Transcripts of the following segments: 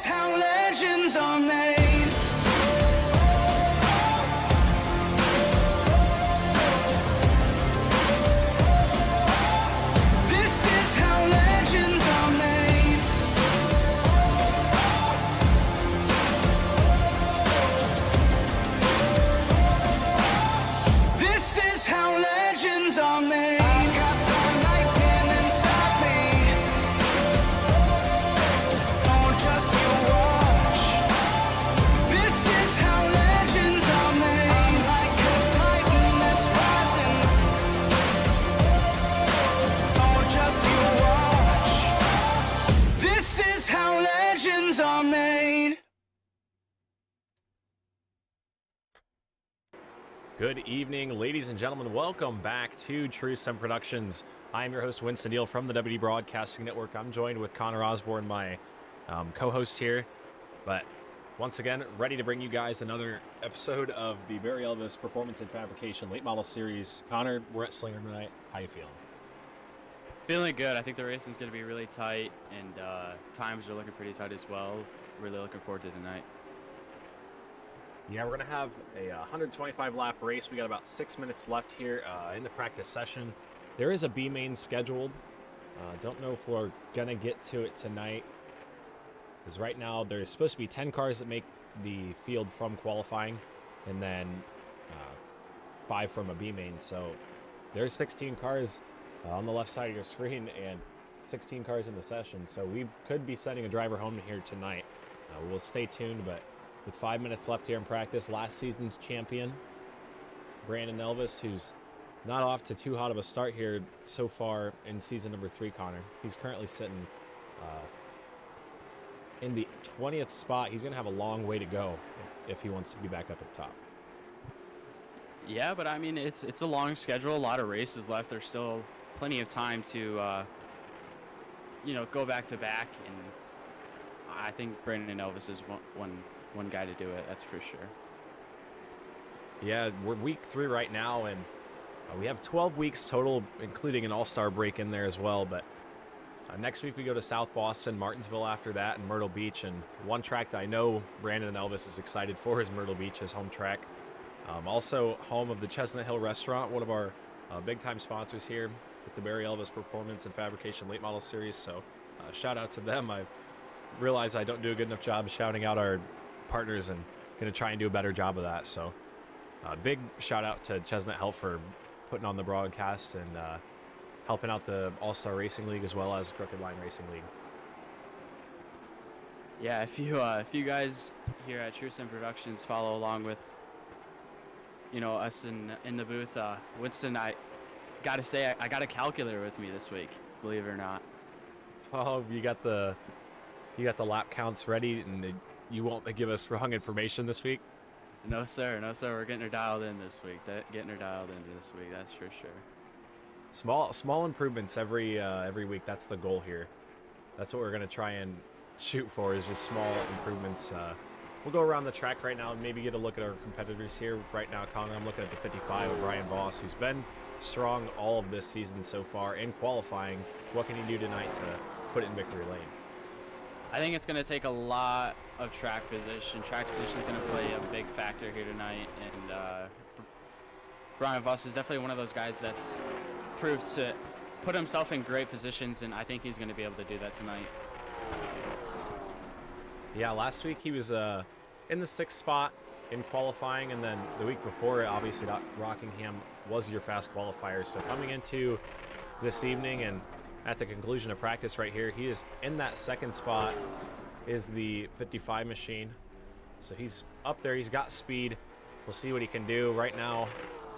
is how legends are made. This is how legends are made. This is how legends are made. I've got the lightning inside me. Oh, just you watch. This is how legends are made. I'm like a titan that's rising. Oh, just you watch. This is how legends are made. Good evening, ladies and gentlemen. Welcome back to True Sim Productions. I am your host, Winston Deal from the WD Broadcasting Network. I'm joined with Connor Osborne, my co-host here. But once again, ready to bring you guys another episode of the Barry Elvis Performance and Fabrication Late Model Series. Connor, we're at Slinger tonight. How you feeling? Feeling good. I think the racing is going to be really tight, and times are looking pretty tight as well. Really looking forward to tonight. Yeah, we're going to have a 125 lap race. We got about 6 minutes left here in the practice session. There is a B main scheduled. Don't know if we're going to get to it tonight, because right now there's supposed to be 10 cars that make the field from qualifying, and then 5 from a B main. So there's 16 cars on the left side of your screen and 16 cars in the session. So we could be sending a driver home here tonight. We'll stay tuned, but with 5 minutes left here in practice, last season's champion, Brandon Elvis, who's not off to too hot of a start here so far in season number 3, Connor. He's currently sitting in the 20th spot. He's going to have a long way to go if he wants to be back up at the top. Yeah, but I mean, it's a long schedule, a lot of races left. There's still plenty of time to, go back to back, and I think Brandon Elvis is one guy to do it, that's for sure. Yeah, we're week 3 right now, and we have 12 weeks total, including an all-star break in there as well. But next week we go to South Boston, Martinsville after that, and Myrtle Beach. And one track that I know Brandon and Elvis is excited for is Myrtle Beach, his home track. Also home of the Chestnut Hill Restaurant, one of our big-time sponsors here with the Barry Elvis Performance and Fabrication Late Model Series. So shout out to them. I realize I don't do a good enough job shouting out our partners, and going to try and do a better job of that. So big shout out to Chestnut Hill for putting on the broadcast and helping out the All-Star Racing League as well as Crooked Line Racing League. Yeah, if you guys here at True Sim Productions follow along with us in the booth, Winston, I gotta say I got a calculator with me this week, believe it or not. Oh, you got the lap counts ready, and you won't give us wrong information this week? No sir, we're getting her dialed in this week. That's for sure. Small improvements every week. That's the goal here. That's what we're gonna try and shoot for, is just small improvements. We'll go around the track right now and maybe get a look at our competitors here. Right now, Connor, I'm looking at the 55 of Brian Voss, who's been strong all of this season so far in qualifying. What can he do tonight to put it in victory lane? I think it's going to take a lot of track position. Track position is going to play a big factor here tonight, and Brian Voss is definitely one of those guys that's proved to put himself in great positions, and I think he's going to be able to do that tonight. Yeah, last week he was in the 6th spot in qualifying, and then the week before, obviously, Rockingham was your fast qualifier. So coming into this evening and at the conclusion of practice right here, he is in that 2nd spot, is the 55 machine. So he's up there, he's got speed. We'll see what he can do. Right now,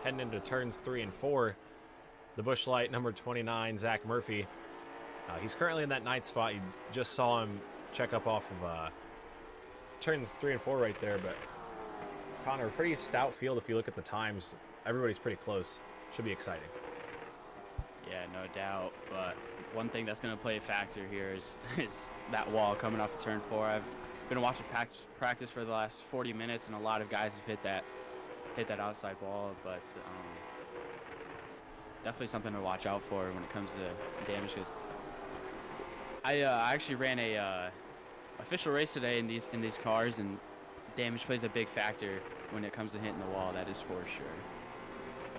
heading into turns 3 and 4, the Busch Light number 29, Zach Murphy. He's currently in that 9th spot. You just saw him check up off of turns 3 and 4 right there. But Connor, pretty stout field if you look at the times. Everybody's pretty close. Should be exciting. Yeah, no doubt. But one thing that's going to play a factor here is that wall coming off of turn 4. I've been watching practice for the last 40 minutes, and a lot of guys have hit that outside wall. But definitely something to watch out for when it comes to damage. Because I actually ran a official race today in these cars, and damage plays a big factor when it comes to hitting the wall. That is for sure.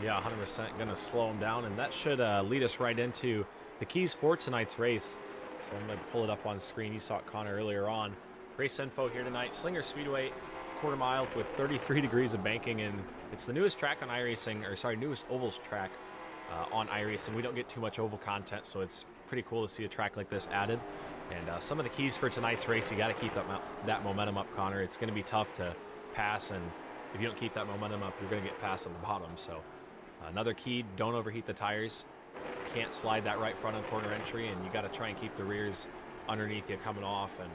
Yeah, 100% going to slow him down, and that should lead us right into the keys for tonight's race. So I'm going to pull it up on screen. You saw it, Connor, earlier on. Race info here tonight. Slinger Speedway, quarter mile with 33 degrees of banking, and it's the newest track on iRacing, or sorry, newest ovals track on iRacing. We don't get too much oval content, so it's pretty cool to see a track like this added. And some of the keys for tonight's race, you got to keep that momentum up, Connor. It's going to be tough to pass, and if you don't keep that momentum up, you're going to get passed on the bottom. So another key, don't overheat the tires. Can't slide that right front on corner entry, and you got to try and keep the rears underneath you coming off. And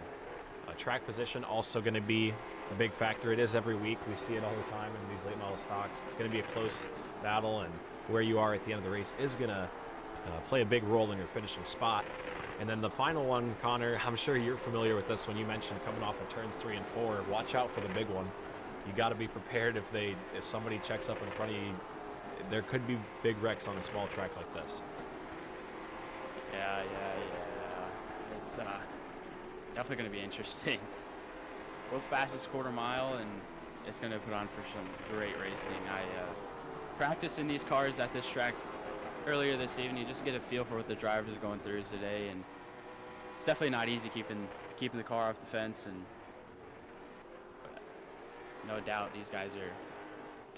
track position also going to be a big factor. It is every week. We see it all the time in these late model stocks. It's going to be a close battle, and where you are at the end of the race is going to play a big role in your finishing spot. And then the final one, Connor, I'm sure you're familiar with this one. You mentioned coming off of turns 3 and 4. Watch out for the big one. You got to be prepared if somebody checks up in front of you. There could be big wrecks on a small track like this. Yeah. It's definitely going to be interesting. Both fastest quarter mile, and it's going to put on for some great racing. I practiced in these cars at this track earlier this evening. You just get a feel for what the drivers are going through today, and it's definitely not easy keeping the car off the fence. And no doubt these guys are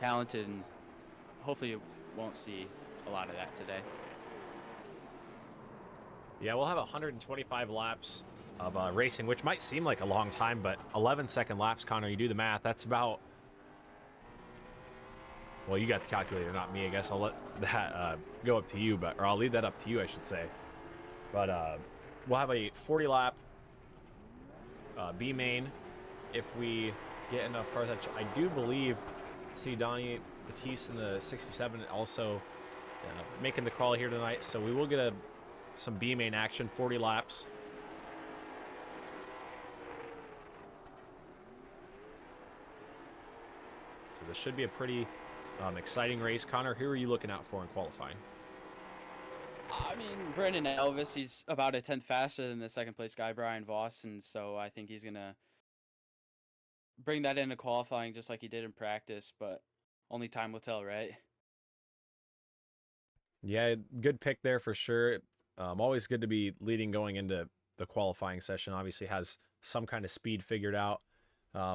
talented, and hopefully you won't see a lot of that today. Yeah, we'll have 125 laps of racing, which might seem like a long time, but 11-second laps, Connor, you do the math, that's about, well, you got the calculator, not me. I guess I'll let that go up to you, or I'll leave that up to you, I should say. But we'll have a 40-lap B main if we get enough cars. I do believe, see Donnie Batiste in the 67 also making the call here tonight, so we will get some B main action, 40 laps. So this should be a pretty exciting race. Connor, who are you looking out for in qualifying? I mean, Brandon Elvis, he's about a tenth faster than the second place guy, Brian Voss, and so I think he's going to bring that into qualifying just like he did in practice, but only time will tell, right? Yeah, good pick there for sure. Always good to be leading going into the qualifying session. Obviously has some kind of speed figured out. I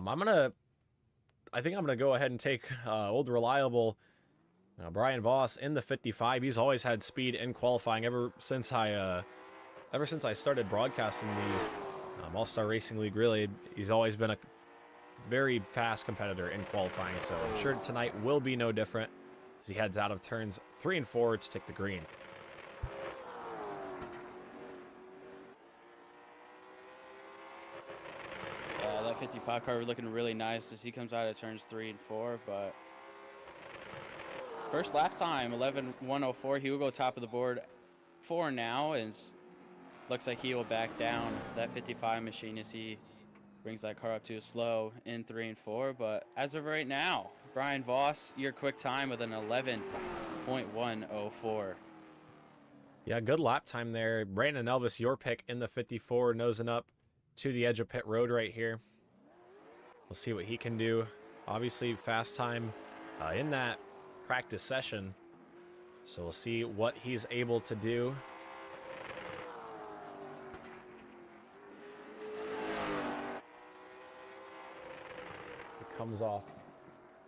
think I'm gonna go ahead and take old reliable Brian Voss in the 55. He's always had speed in qualifying ever since I started broadcasting the All-Star Racing League. Really, he's always been a very fast competitor in qualifying. So I'm sure tonight will be no different as he heads out of turns 3 and 4 to take the green. That 55 car looking really nice as he comes out of turns 3 and 4, but first lap time 11:104. He will go top of the board for now, and looks like he will back down that 55 machine as he brings that car up to a slow in 3 and 4. But as of right now, Brian Voss, your quick time with an 11.104. Yeah, good lap time there. Brandon Elvis, your pick in the 54, nosing up to the edge of pit road right here. We'll see what he can do. Obviously, fast time in that practice session. So we'll see what he's able to do. As he comes off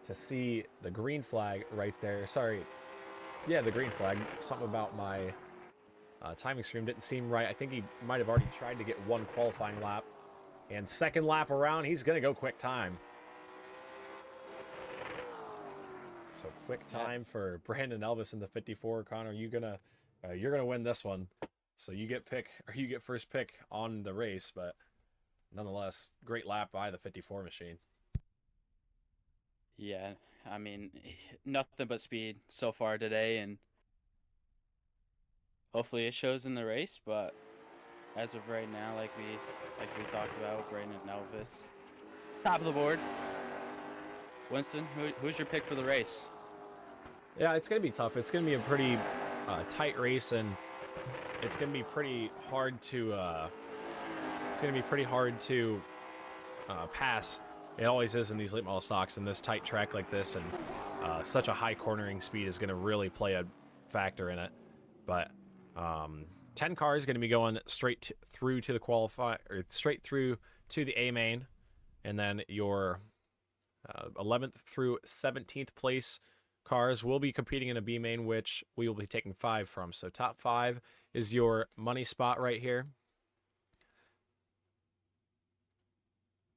to see the green flag right there. Sorry. Yeah, the green flag. Something about my timing screen didn't seem right. I think he might have already tried to get one qualifying lap. And second lap around, he's going to go quick time. So quick time for Brandon Elvis in the 54. Connor, you're gonna win this one. So you get first pick on the race, but nonetheless, great lap by the 54 machine. Yeah, I mean, nothing but speed so far today, and hopefully it shows in the race. But as of right now, like we talked about, Brandon Elvis, top of the board. Winston, who's your pick for the race? Yeah, it's going to be tough. It's going to be a pretty tight race, and it's going to be pretty hard to it's going to be pretty hard to pass. It always is in these late model stocks, and this tight track like this, and such a high cornering speed is going to really play a factor in it. But 10 cars going to be going straight through to the qualify, or straight through to the A main, and then your 11th through 17th place cars will be competing in a B main, which we will be taking 5 from. So top 5 is your money spot right here.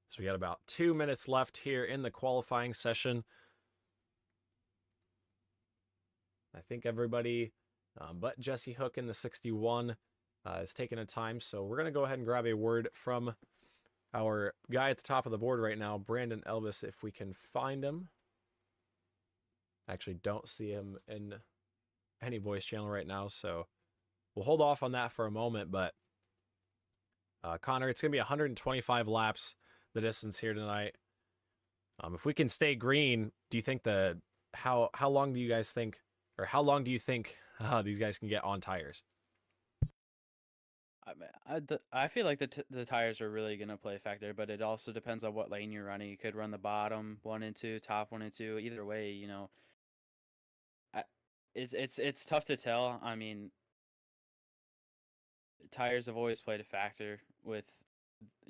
So we got about 2 minutes left here in the qualifying session. I think everybody but Jesse Hook in the 61 is taking a time. So we're going to go ahead and grab a word from our guy at the top of the board right now, Brandon Elvis, if we can find him. Actually don't see him in any voice channel right now, so we'll hold off on that for a moment. But Connor, it's going to be 125 laps, the distance here tonight. If we can stay green, do you think how long do you guys think, or how long do you think these guys can get on tires? I feel like the tires are really going to play a factor, but it also depends on what lane you're running. You could run the bottom 1 and 2, top 1 and 2. Either way, you know, it's tough to tell. I mean, tires have always played a factor with,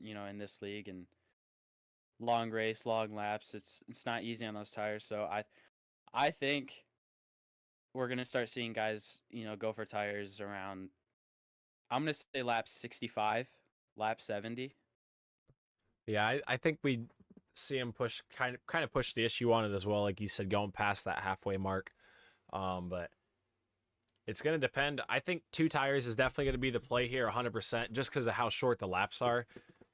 you know, in this league, and long race, long laps. It's not easy on those tires. So I think we're gonna start seeing guys, you know, go for tires around, I'm gonna say lap 65, lap 70. Yeah, I think we see him push kind of push the issue on it as well, like you said, going past that halfway mark. But it's going to depend. I think 2 tires is definitely going to be the play here, 100%, just because of how short the laps are.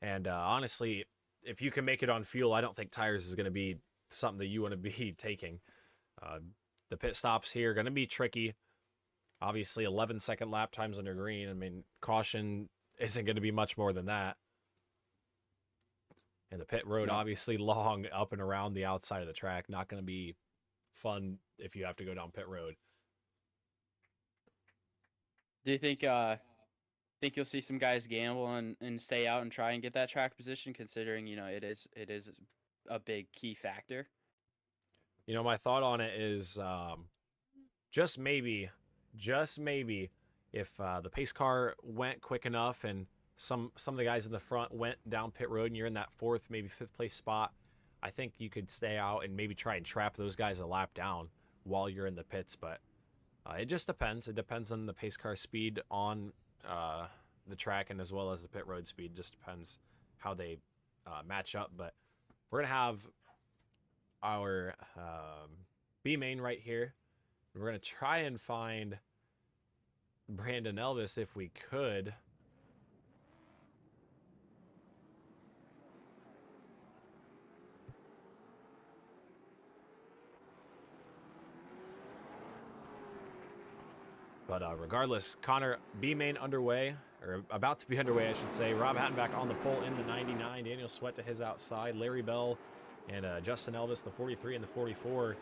And honestly, if you can make it on fuel, I don't think tires is going to be something that you want to be taking. The pit stops here are going to be tricky. Obviously, 11-second lap times under green. I mean, caution isn't going to be much more than that. And the pit road, obviously long up and around the outside of the track. Not going to be fun if you have to go down pit road. Do you think you'll see some guys gamble and stay out and try and get that track position, considering, you know, it is a big key factor? You know, my thought on it is just maybe if the pace car went quick enough and some of the guys in the front went down pit road and you're in that 4th, maybe 5th place spot, I think you could stay out and maybe try and trap those guys a lap down while you're in the pits. But it just depends. It depends on the pace car speed on the track, and as well as the pit road speed. Just depends how they match up. But we're going to have our B main right here. We're going to try and find Brandon Elvis if we could. But regardless, Connor, B main underway, or about to be underway, I should say. Rob Hattenback on the pole in the 99. Daniel Sweat to his outside. Larry Bell and Justin Elvis, the 43 and the 44,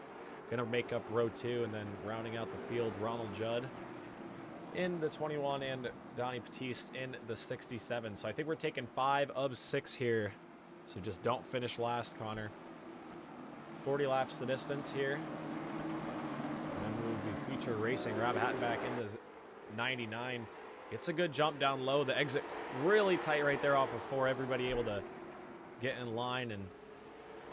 going to make up row 2. And then rounding out the field, Ronald Judd in the 21 and Donnie Batiste in the 67. So I think we're taking 5 of 6 here. So just don't finish last, Connor. 40 laps the distance here. Feature racing. Rob Hattenback in the 99. Gets a good jump down low. The exit really tight right there off of 4. Everybody able to get in line, and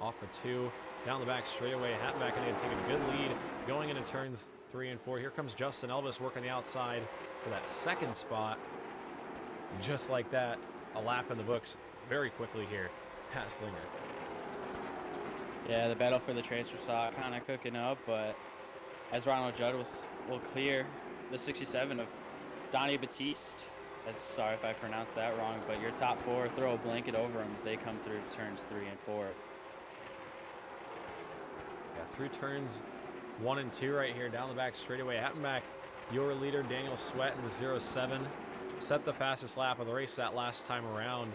off of 2. Down the back straightaway. Hattenback going to take a good lead going into turns 3 and 4. Here comes Justin Elvis working the outside for that 2nd spot. Just like that, a lap in the books very quickly here at Slinger. Yeah, the battle for the transfer stock kind of cooking up, but as Ronald Judd will clear the 67 of Donnie Batiste. Sorry if I pronounced that wrong, but your top 4, throw a blanket over them as they come through turns 3 and 4. Yeah, through turns 1 and 2 right here, down the back straightaway. Hattenback, your leader, Daniel Sweat in the 07. Set the fastest lap of the race that last time around.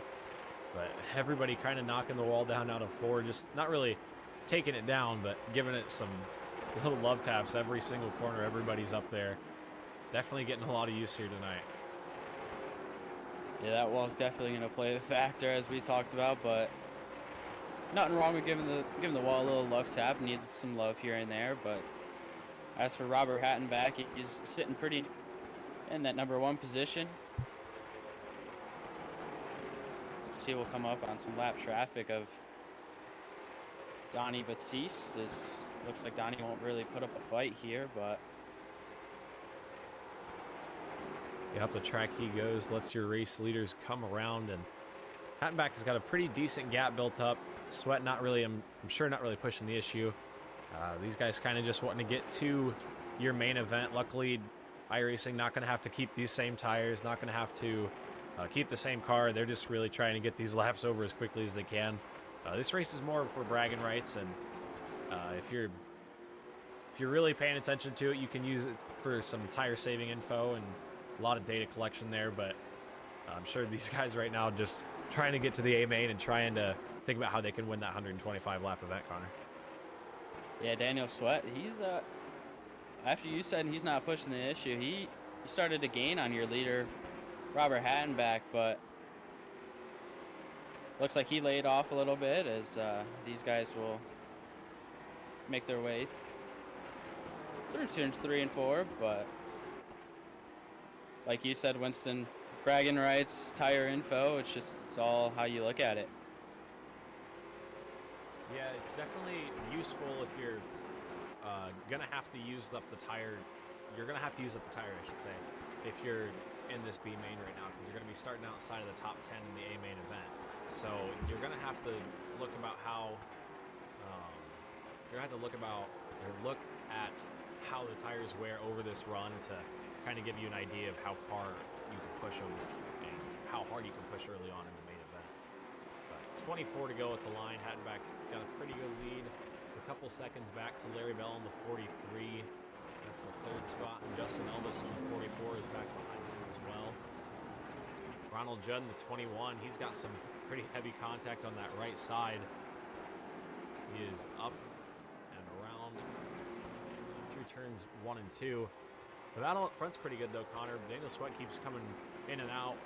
But everybody kind of knocking the wall down out of 4. Just not really taking it down, but giving it some little love taps every single corner. Everybody's up there. Definitely getting a lot of use here tonight. Yeah, that wall's definitely going to play the factor as we talked about, but nothing wrong with giving the wall a little love tap. Needs some love here and there, but as for Robert Hattenback, he's sitting pretty in that #1 position. See, we'll come up on some lap traffic of Donnie Batiste. Looks like Donnie won't really put up a fight here, but Up the track he goes, lets your race leaders come around, and Hattenback has got a pretty decent gap built up. Sweat not really, I'm sure not really pushing the issue. These guys kind of just wanting to get to your main event. Luckily, iRacing not going to have to keep these same tires, not going to have to keep the same car. They're just really trying to get these laps over as quickly as they can. This race is more for bragging rights, and if you're really paying attention to it, you can use it for some tire saving info and a lot of data collection there. But I'm sure these guys right now just trying to get to the A main and trying to think about how they can win that 125 lap event, Connor. yeah, Daniel Sweat, he's after you said he's not pushing the issue, he started to gain on your leader, Robert Hattenback, but looks like he laid off a little bit as these guys will make their way through turns 3 and 4. But like you said, Winston, bragging rights, tire info, it's all how you look at it. Yeah, it's definitely useful if you're gonna have to use up the tire. You're gonna have to use up the tire, I should say, if you're in this B main right now, because you're gonna be starting outside of the top 10 in the A main event. So you're gonna have to look about how look at how the tires wear over this run to kind of give you an idea of how far you can push them and how hard you can push early on in the main event. But 24 to go at the line. Hattenback got a pretty good lead. It's a couple seconds back to Larry Bell in the 43. That's the 3rd spot. And Justin Elvis in the 44 is back behind him as well. Ronald Judd in the 21. He's got some pretty heavy contact on that right side. He is up and around through turns 1 and 2. The battle up front's pretty good though, Connor. Daniel Sweat keeps coming in and out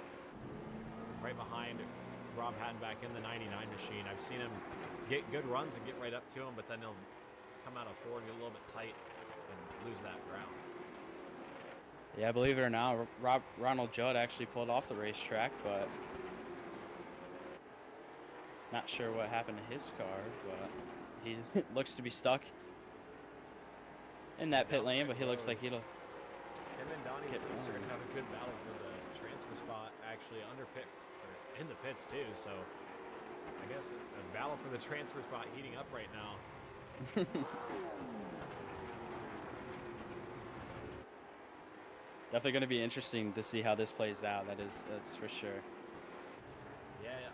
right behind Rob Hattenback in the 99 machine. I've seen him get good runs and get right up to him, but then he'll come out of forward and get a little bit tight and lose that ground. Yeah, believe it or not, Ronald Judd actually pulled off the racetrack, but not sure what happened to his car, but he looks to be stuck in that pit lane, but he looks like he'll... Him and Donnie Batiste are going to have a good battle for the transfer spot, actually under pit, or in the pits too, so I guess a battle for the transfer spot heating up right now. Definitely going to be interesting to see how this plays out. That's for sure. Yeah,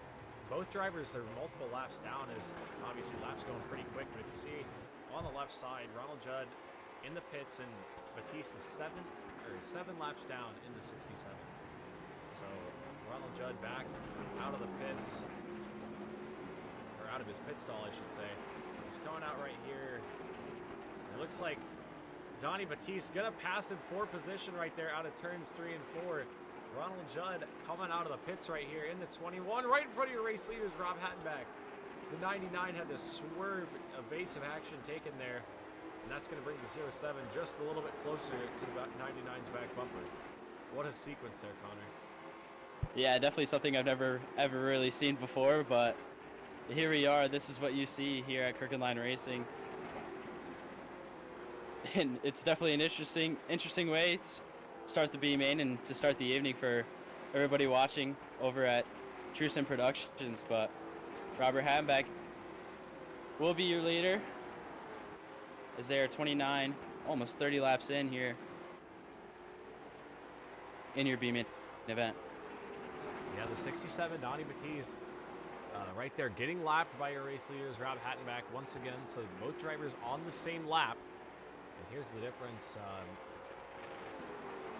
both drivers are multiple laps down, as obviously laps going pretty quick, but if you see on the left side, Ronald Judd in the pits and Batiste is 7 laps down in the 67. So Ronald Judd back out of the pits, or out of his pit stall, I should say. He's coming out right here. It looks like Donnie Batiste gonna pass him for position right there out of turns 3 and 4. Ronald Judd coming out of the pits right here in the 21, right in front of your race leaders, Rob Hattenback. The 99 had to swerve, evasive action taken there, and that's gonna bring the 07 just a little bit closer to the 99's back bumper. What a sequence there, Connor. Yeah, definitely something I've never ever really seen before, but here we are. This is what you see here at Crooked Line Racing. And it's definitely an interesting way to start the B main and to start the evening for everybody watching over at Trusin Productions. But Robert Hattenback will be your leader as they are 29, almost 30 laps in here in your B main event. Yeah, the 67, Donnie Batiste, right there, getting lapped by your race leaders, Rob Hattenback once again. So both drivers on the same lap. And here's the difference,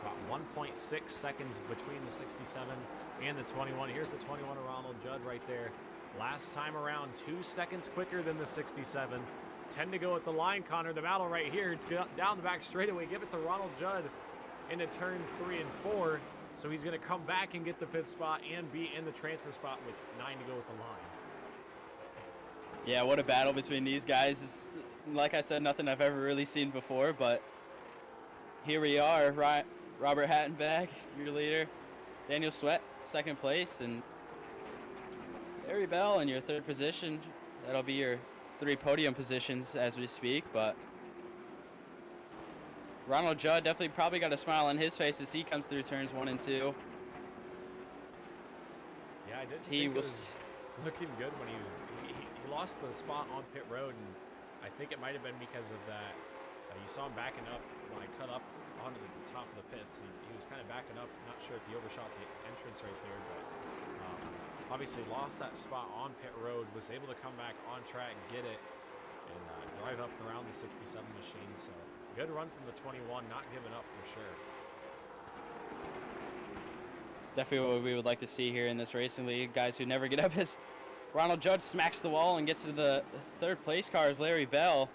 about 1.6 seconds between the 67 and the 21. Here's the 21 of Ronald Judd right there. Last time around, 2 seconds quicker than the 67. 10 to go at the line, Connor. The battle right here, down the back straightaway. Give it to Ronald Judd into turns 3 and 4. So he's going to come back and get the 5th spot and be in the transfer spot with 9 to go with the line. Yeah, what a battle between these guys. It's, like I said, nothing I've ever really seen before, but here we are. Robert Hattenbach, your leader. Daniel Sweat, 2nd place, and Larry Bell in your 3rd position. That'll be your 3 podium positions as we speak, but Ronald Judd definitely probably got a smile on his face as he comes through turns 1 and 2. Yeah, I didn't think it was looking good when he lost the spot on pit road, and I think it might have been because of that. You saw him backing up when I cut up onto the top of the pits. He was kind of backing up. Not sure if he overshot the entrance right there, but obviously lost that spot on pit road. Was able to come back on track, get it, and drive up and around the 67 machine. So good run from the 21, not giving up for sure. Definitely what we would like to see here in this racing league. Guys who never get up as Ronald Judd smacks the wall and gets to the 3rd place car is Larry Bell.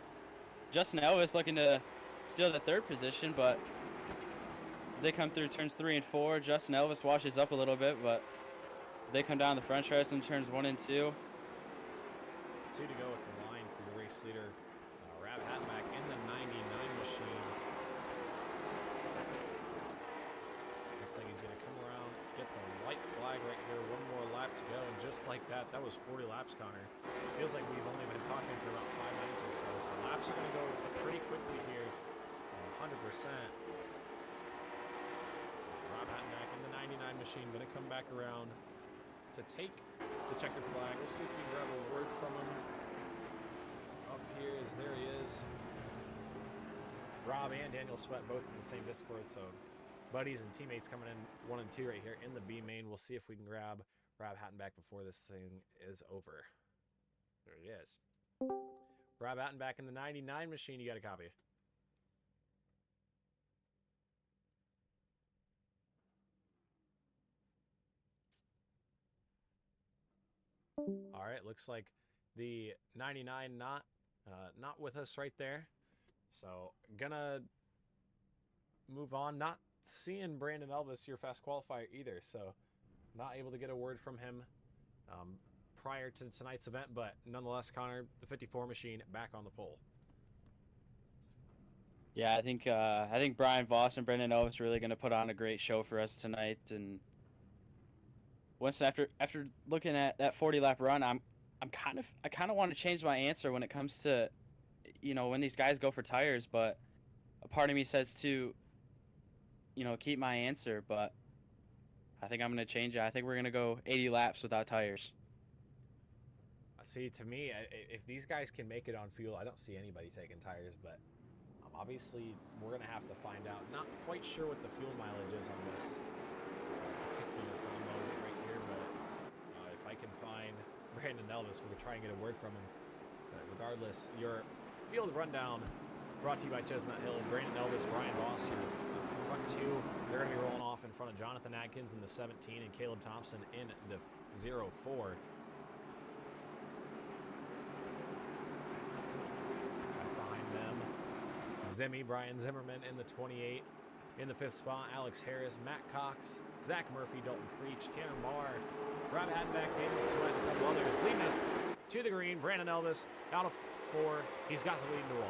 Justin Elvis looking to steal the 3rd position, but as they come through turns 3 and 4, Justin Elvis washes up a little bit, but as they come down the front stretch in turns 1 and 2. 2 to go with the line for your race leader, Rob Hattenbach in the 99 machine. Looks like he's going to come around, get the white flag right here. 1 more lap to go, and just like that, that was 40 laps, Connor. Feels like we've only been talking for about 5 minutes or so, so laps are going to go pretty quickly here, 100%. Rob Hattenbach in the 99 machine, going to come back around to take the checkered flag. We'll see if we can grab a word from him. Up here is, there he is. Rob and Daniel Sweat both in the same Discord, so buddies and teammates coming in 1 and 2 right here in the B main. We'll see if we can grab Rob Hattenbach before this thing is over. There he is. Rob Hattenbach in the 99 machine. You got a copy. All right, looks like the 99 not with us right there. So gonna move on. Not seeing Brandon Elvis, your fast qualifier, either. So not able to get a word from him prior to tonight's event, but nonetheless, Connor, the 54 machine back on the pole. Yeah, I think Brian Voss and Brendan Elvis really going to put on a great show for us tonight. And once after looking at that 40 lap run, I kind of want to change my answer when it comes to, when these guys go for tires. But a part of me says to, keep my answer. But I think I'm going to change it. I think we're going to go 80 laps without tires. See, to me, if these guys can make it on fuel, I don't see anybody taking tires, but obviously we're going to have to find out. Not quite sure what the fuel mileage is on this particular promo right here, but if I can find Brandon Elvis, we'll try and get a word from him. But regardless, your field rundown brought to you by Chestnut Hill. Brandon Elvis, Brian Voss, your front 2. They're going to be rolling off in front of Jonathan Atkins in the 17 and Caleb Thompson in the 04. Zimmy, Brian Zimmerman in the 28. In the 5th spot, Alex Harris, Matt Cox, Zach Murphy, Dalton Creech, Tanner Marr, Rob Hattenbach, Daniel Sweat, and a couple others. Leading us to the green, Brandon Elvis out of 4. He's got the lead into 1.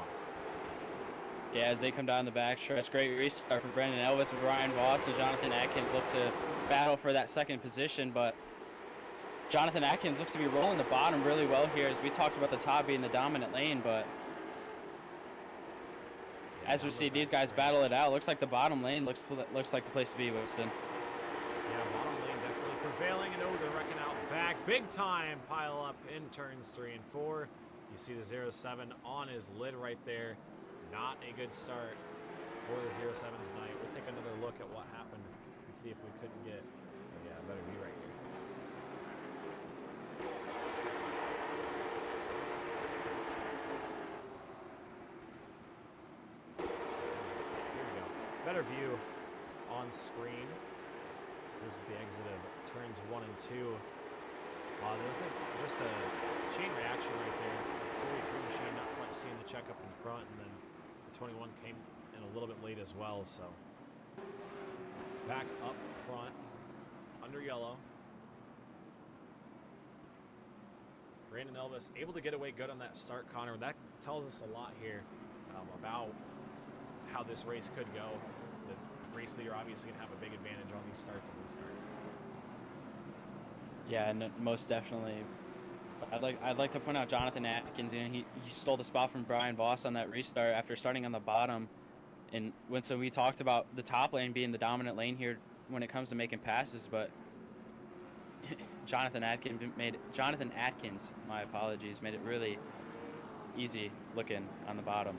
Yeah, as they come down the back stretch, great restart for Brandon Elvis and Brian Voss and Jonathan Atkins look to battle for that 2nd position, but Jonathan Atkins looks to be rolling the bottom really well here, as we talked about the top being the dominant lane, but as we see these guys battle it out, looks like the bottom lane looks like the place to be, Winston. Yeah, bottom lane definitely prevailing, and Ogre wrecking out back. Big time pile up in turns 3 and 4. You see the 07 on his lid right there. Not a good start for the 07s tonight. We'll take another look at what happened and see if we couldn't get a better view right here. Better view on screen. This is the exit of turns 1 and 2. Just a chain reaction right there. The 43 machine not quite seeing the checkup in front, and then the 21 came in a little bit late as well. So back up front, under yellow. Brandon Elvis able to get away good on that start, Connor. That tells us a lot here about how this race could go. The race leader obviously going to have a big advantage on these starts and restarts. Yeah, and most definitely. I'd like to point out Jonathan Atkins. You know, he stole the spot from Brian Voss on that restart after starting on the bottom. And so we talked about the top lane being the dominant lane here when it comes to making passes, but Jonathan Atkins, my apologies, made it really easy looking on the bottom.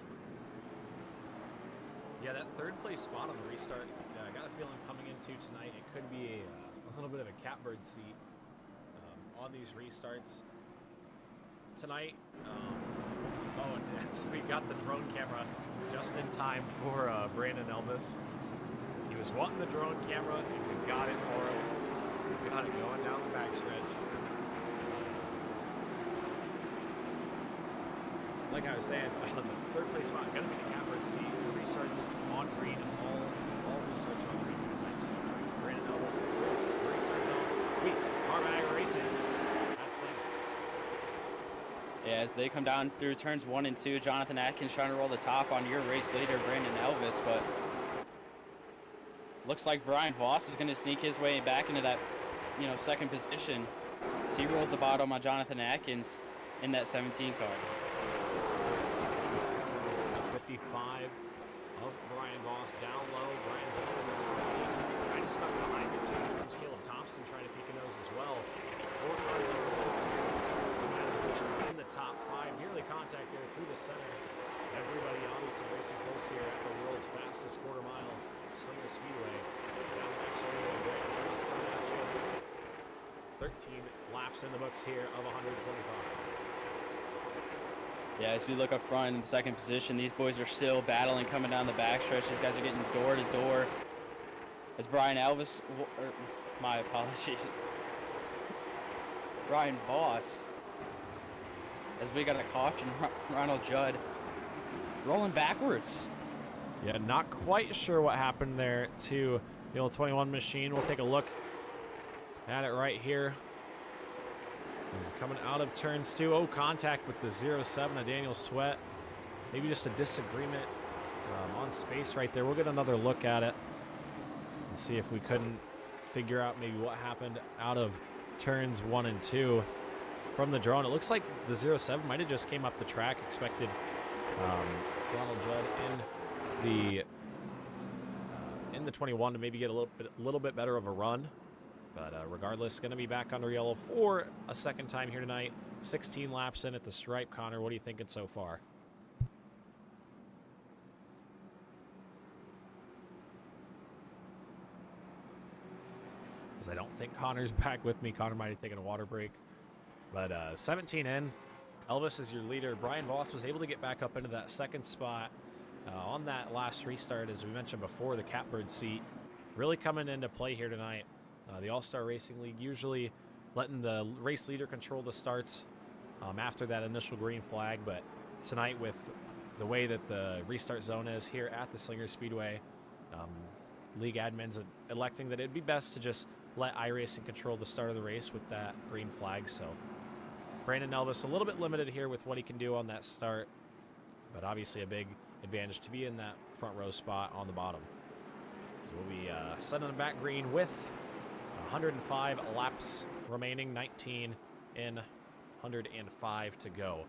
Yeah, that third place spot on the restart, I got a feeling coming into tonight, it could be a little bit of a catbird seat on these restarts. Tonight, and so we got the drone camera just in time for Brandon Elvis. He was wanting the drone camera, and we got it for him. We got it going down the backstretch. Like I was saying, on the third place spot, gonna be the catbird seat. The restarts on green, all restarts are on green tonight. So Brandon Elvis, the restarts on. Harback Racing. That's Slinger. Yeah, as they come down through turns 1 and 2, Jonathan Atkins trying to roll the top on your race leader, Brandon Elvis, but looks like Brian Voss is going to sneak his way back into that, second position. So he rolls the bottom on Jonathan Atkins in that 17 car. 55 of Brian Voss down low. Brian's up kind of stuck behind the two. Here comes Caleb Thompson trying to peek a nose as well. 4 cars over. Positions in the top 5. Nearly contact there through the center. Everybody obviously racing close here at the world's fastest quarter mile, Slinger Speedway. Down the back straightaway, Brandon Elvis coming at you. 13 laps in the books here of 125. Yeah, as we look up front in the second position, these boys are still battling coming down the backstretch. These guys are getting door to door. As Brian Elvis, my apologies, Brian Voss, as we got a caution, Ronald Judd rolling backwards. Yeah, not quite sure what happened there to the old 21 machine. We'll take a look at it right here. This is coming out of turns 2. Oh, contact with the 07 of Daniel Sweat. Maybe just a disagreement on space right there. We'll get another look at it and see if we couldn't figure out maybe what happened out of turns 1 and 2 from the drone. It looks like the 07 might have just came up the track. Expected Ronald Judd in the 21 to maybe get a little bit better of a run. But regardless, going to be back under yellow for a second time here tonight. 16 laps in at the stripe. Connor, what are you thinking so far? Because I don't think Connor's back with me. Connor might have taken a water break. But 17 in. Elvis is your leader. Brian Voss was able to get back up into that second spot on that last restart, as we mentioned before, the catbird seat. Really coming into play here tonight. The All-Star Racing League usually letting the race leader control the starts after that initial green flag, but tonight with the way that the restart zone is here at the Slinger Speedway, league admins electing that it'd be best to just let iRacing control the start of the race with that green flag. So Brandon Elvis a little bit limited here with what he can do on that start, but obviously a big advantage to be in that front row spot on the bottom. So we'll be setting the back green with 105 laps remaining, 19 in, 105 to go.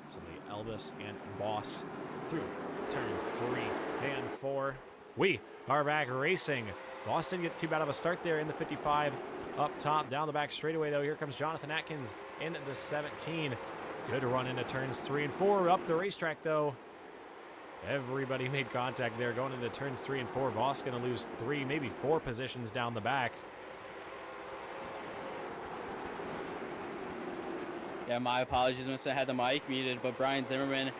So the Elvis and Boss through turns 3 and 4. We are back racing. Boss didn't get too bad of a start there in the 55 up top. Down the back straightaway though, here comes Jonathan Atkins in the 17. Good run into turns 3 and 4. Up the racetrack though. Everybody made contact there going into turns 3 and 4. Voss going to lose 3, maybe 4 positions down the back. Yeah, my apologies, must have had the mic muted, but Brian Zimmerman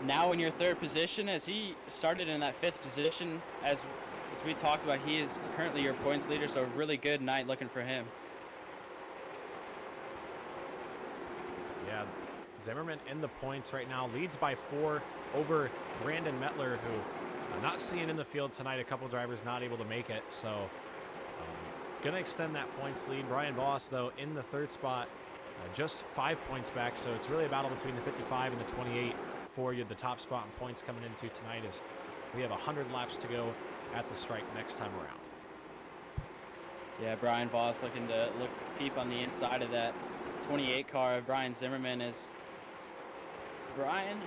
now in your third position, as he started in that 5th position. As we talked about, he is currently your points leader, so a really good night looking for him. Yeah, Zimmerman in the points right now, leads by 4 over Brandon Mettler, who Not seeing in the field tonight. A couple drivers not able to make it, so gonna extend that points lead. Brian Voss, though, in the third spot, just 5 points back, so it's really a battle between the 55 and the 28 for you. The top spot in points coming into tonight is we have 100 laps to go at the strike next time around. Yeah, Brian Voss looking to peep on the inside of that 28 car of Brian Zimmerman. Is Brian,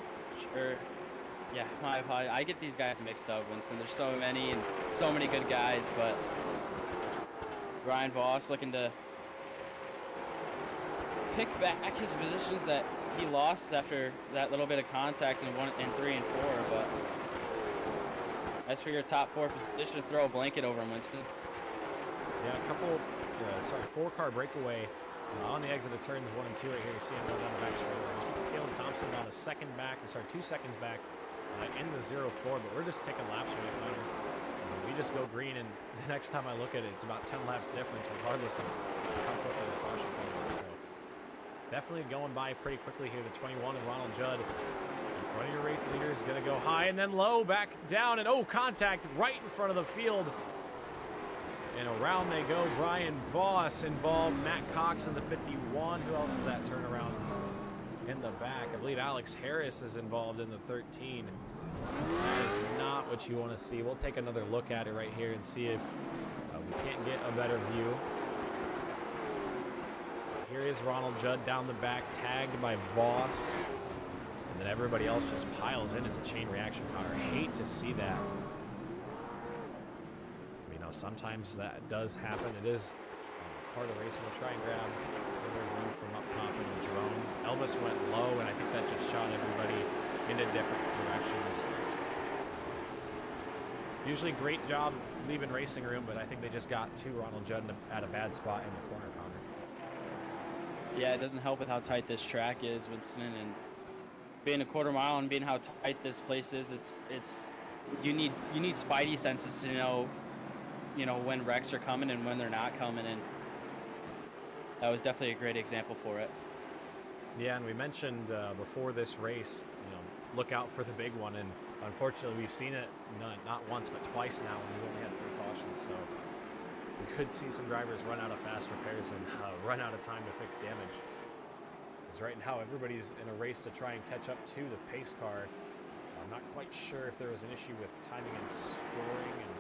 or yeah, my apologies. I get these guys mixed up, Winston. There's so many and so many good guys, but Brian Voss looking to pick back his positions that he lost after that little bit of contact in 3 and 4. But as for your top 4 positions, throw a blanket over him, Winston. Yeah, a couple, 4-car breakaway on the exit of turns 1 and 2 right here. You see him go down the back straight. Caleb Thompson about 2 seconds back in the 0-4, but we're just taking laps with it. We just go green, and the next time I look at it, it's about 10 laps difference, regardless of how quickly the caution comes. So definitely going by pretty quickly here. The 21 of Ronald Judd in front of your race leader is going to go high and then low, back down, and contact right in front of the field. And around they go. Brian Voss involved. Matt Cox in the 51. Who else is that turnaround in the back? I believe Alex Harris is involved in the 13. That is not what you want to see. We'll take another look at it right here and see if we can't get a better view. Here is Ronald Judd down the back, tagged by Voss. And then everybody else just piles in as a chain reaction, Connor. Hate to see that. Sometimes that does happen. It is part of racing. We'll try and grab another view from up top in the drone. Elvis went low, and I think that just shot everybody into different directions. Usually great job leaving racing room, but I think they just got to Ronald Judd at a bad spot in the corner, Connor. Yeah, it doesn't help with how tight this track is, Winston, and being a quarter mile and being how tight this place is. It's you need spidey senses to know when wrecks are coming and when they're not coming, and that was definitely a great example for it. Yeah, and we mentioned before this race, look out for the big one, and unfortunately we've seen it not once but twice now, and we've only had 3 cautions, so we could see some drivers run out of fast repairs and run out of time to fix damage. Because right now everybody's in a race to try and catch up to the pace car. I'm not quite sure if there was an issue with timing and scoring and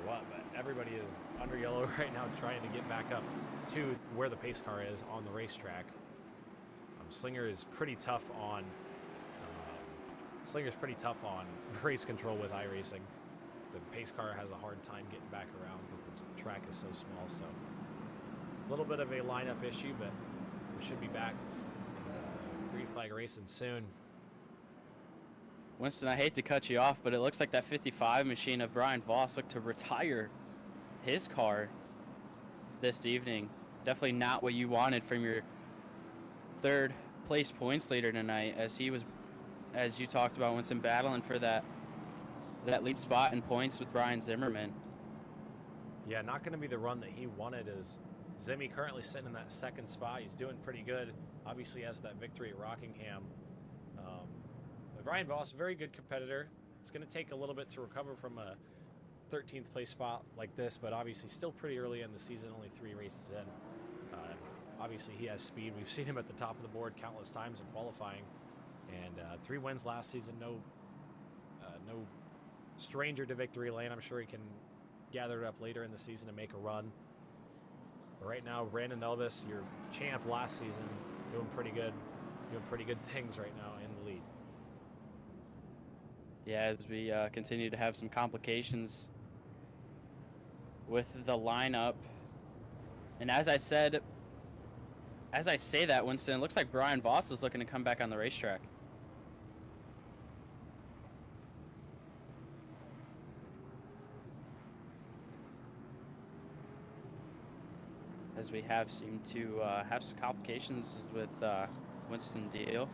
what, but everybody is under yellow right now trying to get back up to where the pace car is on the racetrack. Slinger is pretty tough on race control with iRacing. The pace car has a hard time getting back around because the track is so small, so a little bit of a lineup issue, but we should be back in green flag racing soon. Winston, I hate to cut you off, but it looks like that 55 machine of Brian Voss looked to retire his car this evening. Definitely not what you wanted from your 3rd place points leader tonight, as he was, as you talked about, Winston, battling for that lead spot in points with Brian Zimmerman. Yeah, not going to be the run that he wanted, as Zimmy currently sitting in that 2nd spot. He's doing pretty good. Obviously has that victory at Rockingham. Brian Voss, very good competitor. It's going to take a little bit to recover from a 13th place spot like this, but obviously still pretty early in the season, only 3 races in. Obviously he has speed. We've seen him at the top of the board countless times in qualifying, and 3 wins last season. No stranger to victory lane. I'm sure he can gather it up later in the season and make a run. But right now, Brandon Elvis, your champ last season, doing pretty good things right now in the lead. Yeah, as we continue to have some complications with the lineup. And as I say that, Winston, it looks like Brian Voss is looking to come back on the racetrack. As we have seemed to have some complications with Winston Deal.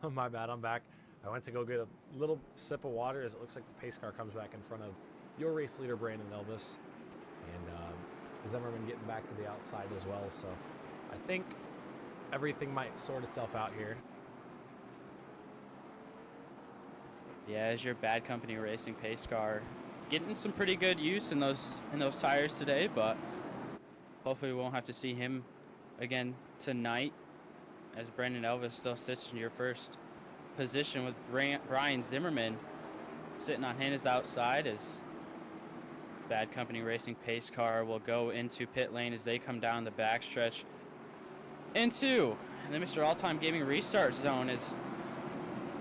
Oh, my bad, I'm back. I went to go get a little sip of water as it looks like the pace car comes back in front of your race leader, Brandon Elvis. And Zimmerman getting back to the outside as well. So I think everything might sort itself out here. Yeah, as your Bad Company Racing pace car, getting some pretty good use in those tires today, but hopefully we won't have to see him again tonight, as Brandon Elvis still sits in your first position with Brian Zimmerman sitting on his outside, as Bad Company Racing pace car will go into pit lane as they come down the backstretch into the Mr. All-Time Gaming restart zone as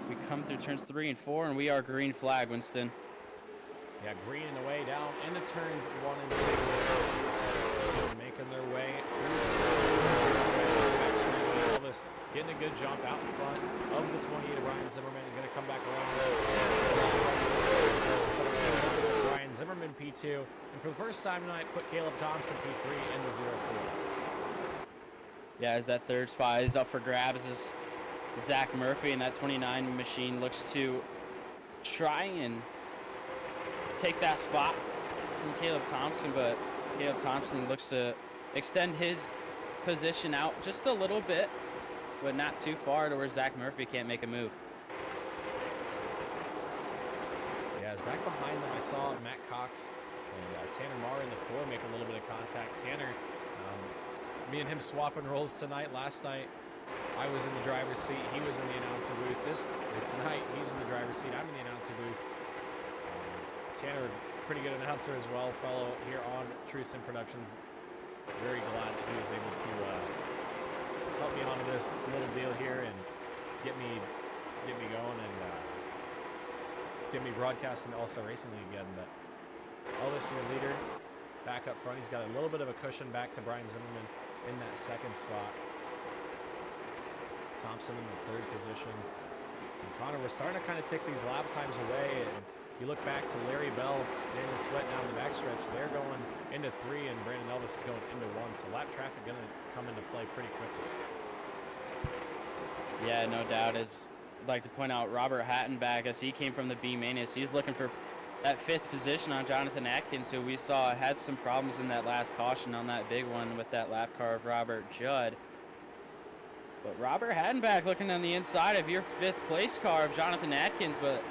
we come through turns 3 and 4, and we are green flag, Winston. Yeah, green and away down into turns 1 and 2. Making their way through turns. Elvis getting a good jump out in front of the 28 of Brian Zimmerman. Going to come back around. Brian Zimmerman P2, and for the first time tonight, put Caleb Thompson P3 in the 0-4. Yeah, as that third spot is up for grabs as Zach Murphy and that 29 machine looks to try and take that spot from Caleb Thompson, but Caleb Thompson looks to extend his position out just a little bit, but not too far to where Zach Murphy can't make a move. Yeah, as back behind them, I saw Matt Cox and Tanner Marr in the 4 make a little bit of contact. Tanner, me and him swapping roles tonight. Last night, I was in the driver's seat. He was in the announcer booth. Tonight, he's in the driver's seat. I'm in the announcer booth. Tanner, pretty good announcer as well, fellow here on True Sim Productions. Very glad that he was able to help me onto this little deal here and get me going and get me broadcasting All-Star Racing League again. But Elvis, your leader, back up front. He's got a little bit of a cushion back to Brian Zimmerman in that second spot. Thompson in the 3rd position. And Connor, we're starting to kind of take these lap times away. And if you look back to Larry Bell, Daniel Sweat down the backstretch, they're going into 3, and Brandon Elvis is going into 1. So lap traffic going to come into play pretty quickly. Yeah, no doubt. As I'd like to point out, Robert Hattenback, as he came from the B main, as he's looking for that 5th position on Jonathan Atkins, who we saw had some problems in that last caution on that big one with that lap car of Robert Judd. But Robert Hattenback looking on the inside of your 5th place car of Jonathan Atkins, but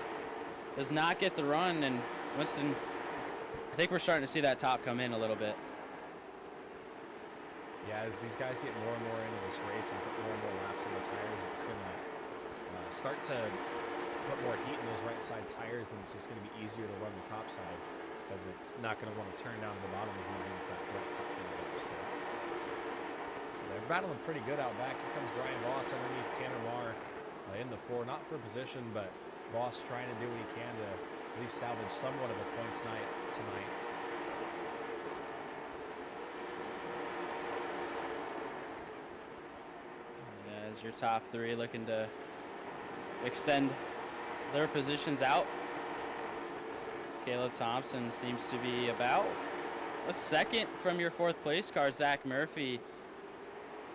does not get the run. And Winston, I think we're starting to see that top come in a little bit. Yeah, as these guys get more and more into this race and put more and more laps on the tires, it's going to start to put more heat in those right side tires, and it's just going to be easier to run the top side because it's not going to want to turn down to the bottom as easy with that right front end. So they're battling pretty good out back. Here comes Brian Voss underneath Tanner Marr in the 4, not for position, but Voss trying to do what he can to at least salvage somewhat of a points night tonight. As your top 3 looking to extend their positions out. Caleb Thompson seems to be about a second from your 4th place car, Zach Murphy,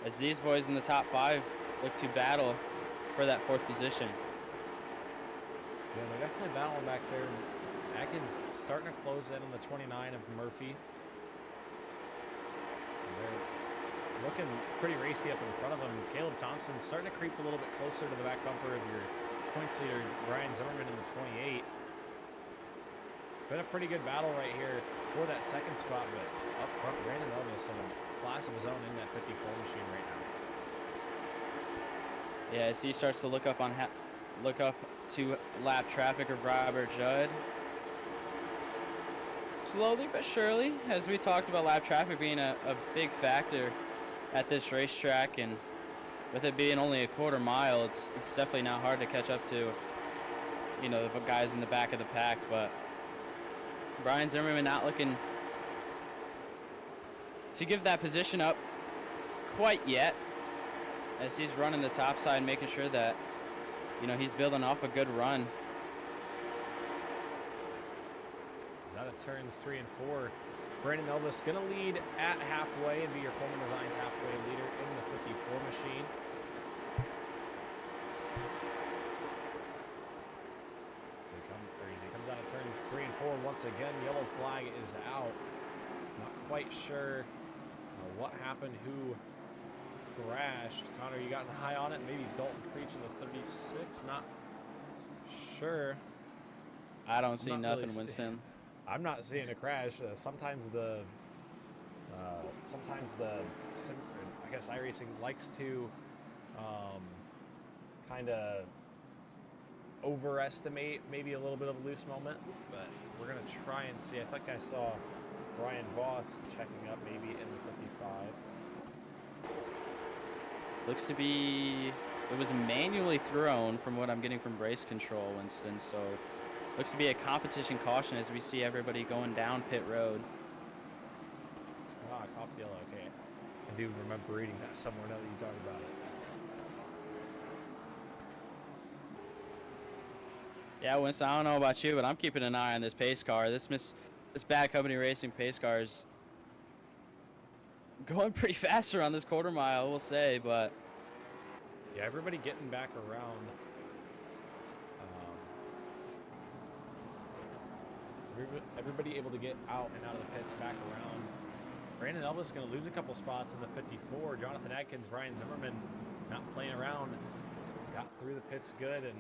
as these boys in the top 5 look to battle for that 4th position. Yeah, they're definitely battling back there. Atkins starting to close in on the 29 of Murphy. They're looking pretty racy up in front of him. Caleb Thompson starting to creep a little bit closer to the back bumper of your points leader, Brian Zimmerman, in the 28. It's been a pretty good battle right here for that 2nd spot, but up front, Brandon Elvis in a class of his own in that 54 machine right now. Yeah, as he starts to look up to lap traffic of Robert Judd. Slowly but surely, as we talked about lap traffic being a big factor at this racetrack, and with it being only a quarter mile, it's definitely not hard to catch up to, you know, the guys in the back of the pack. But Brian Zimmerman not looking to give that position up quite yet, as he's running the top side, making sure that, you know, he's building off a good run. He's out of turns 3 and 4. Brandon Elvis going to lead at halfway and be your Coleman Designs halfway leader in the 54 machine. As he comes out of turns 3 and 4 once again, yellow flag is out. Not quite sure what happened, who crashed. Connor, you got an eye on it? Maybe Dalton Creech in the 36, not sure. I don't see not really nothing, Winston. I'm not seeing a crash. Sometimes the I guess iRacing likes to kind of overestimate maybe a little bit of a loose moment, but we're gonna try and see. I think I saw Brian Voss checking up maybe in the 55. Looks to be, it was manually thrown from what I'm getting from race control, Winston. So looks to be a competition caution as we see everybody going down pit road. Ah, copped yellow. Okay, I do remember reading that somewhere now that you talk about it. Yeah, Winston, I don't know about you, but I'm keeping an eye on this pace car. This Bad Company Racing pace car is going pretty faster on this quarter mile, we'll say, but Yeah, everybody getting back around. Everybody able to get out and out of the pits back around. Brandon Elvis going to lose a couple spots in the 54. Jonathan Atkins, Brian Zimmerman not playing around. Got through the pits good and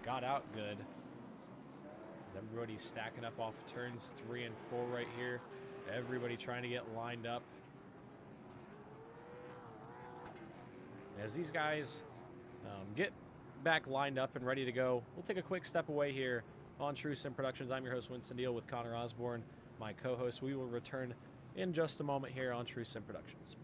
got out good. As everybody's stacking up off of turns 3 and 4 right here. Everybody trying to get lined up. As these guys get back lined up and ready to go, we'll take a quick step away here on True Sim Productions. I'm your host, Winston Deal, with Connor Osborne, my co-host. We will return in just a moment here on True Sim Productions.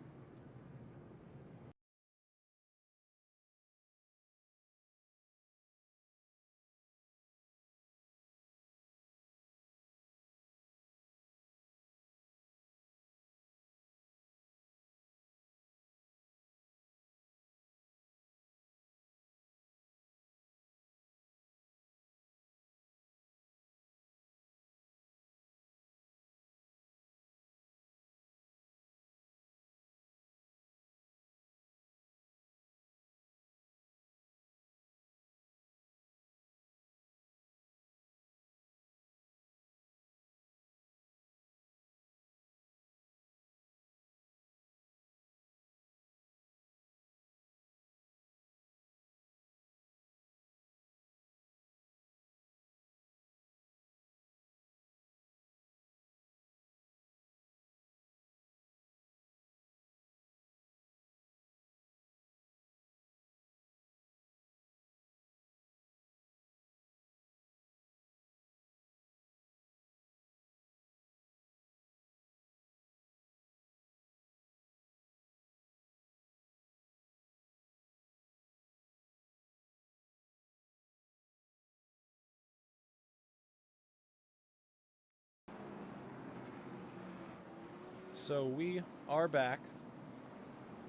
So we are back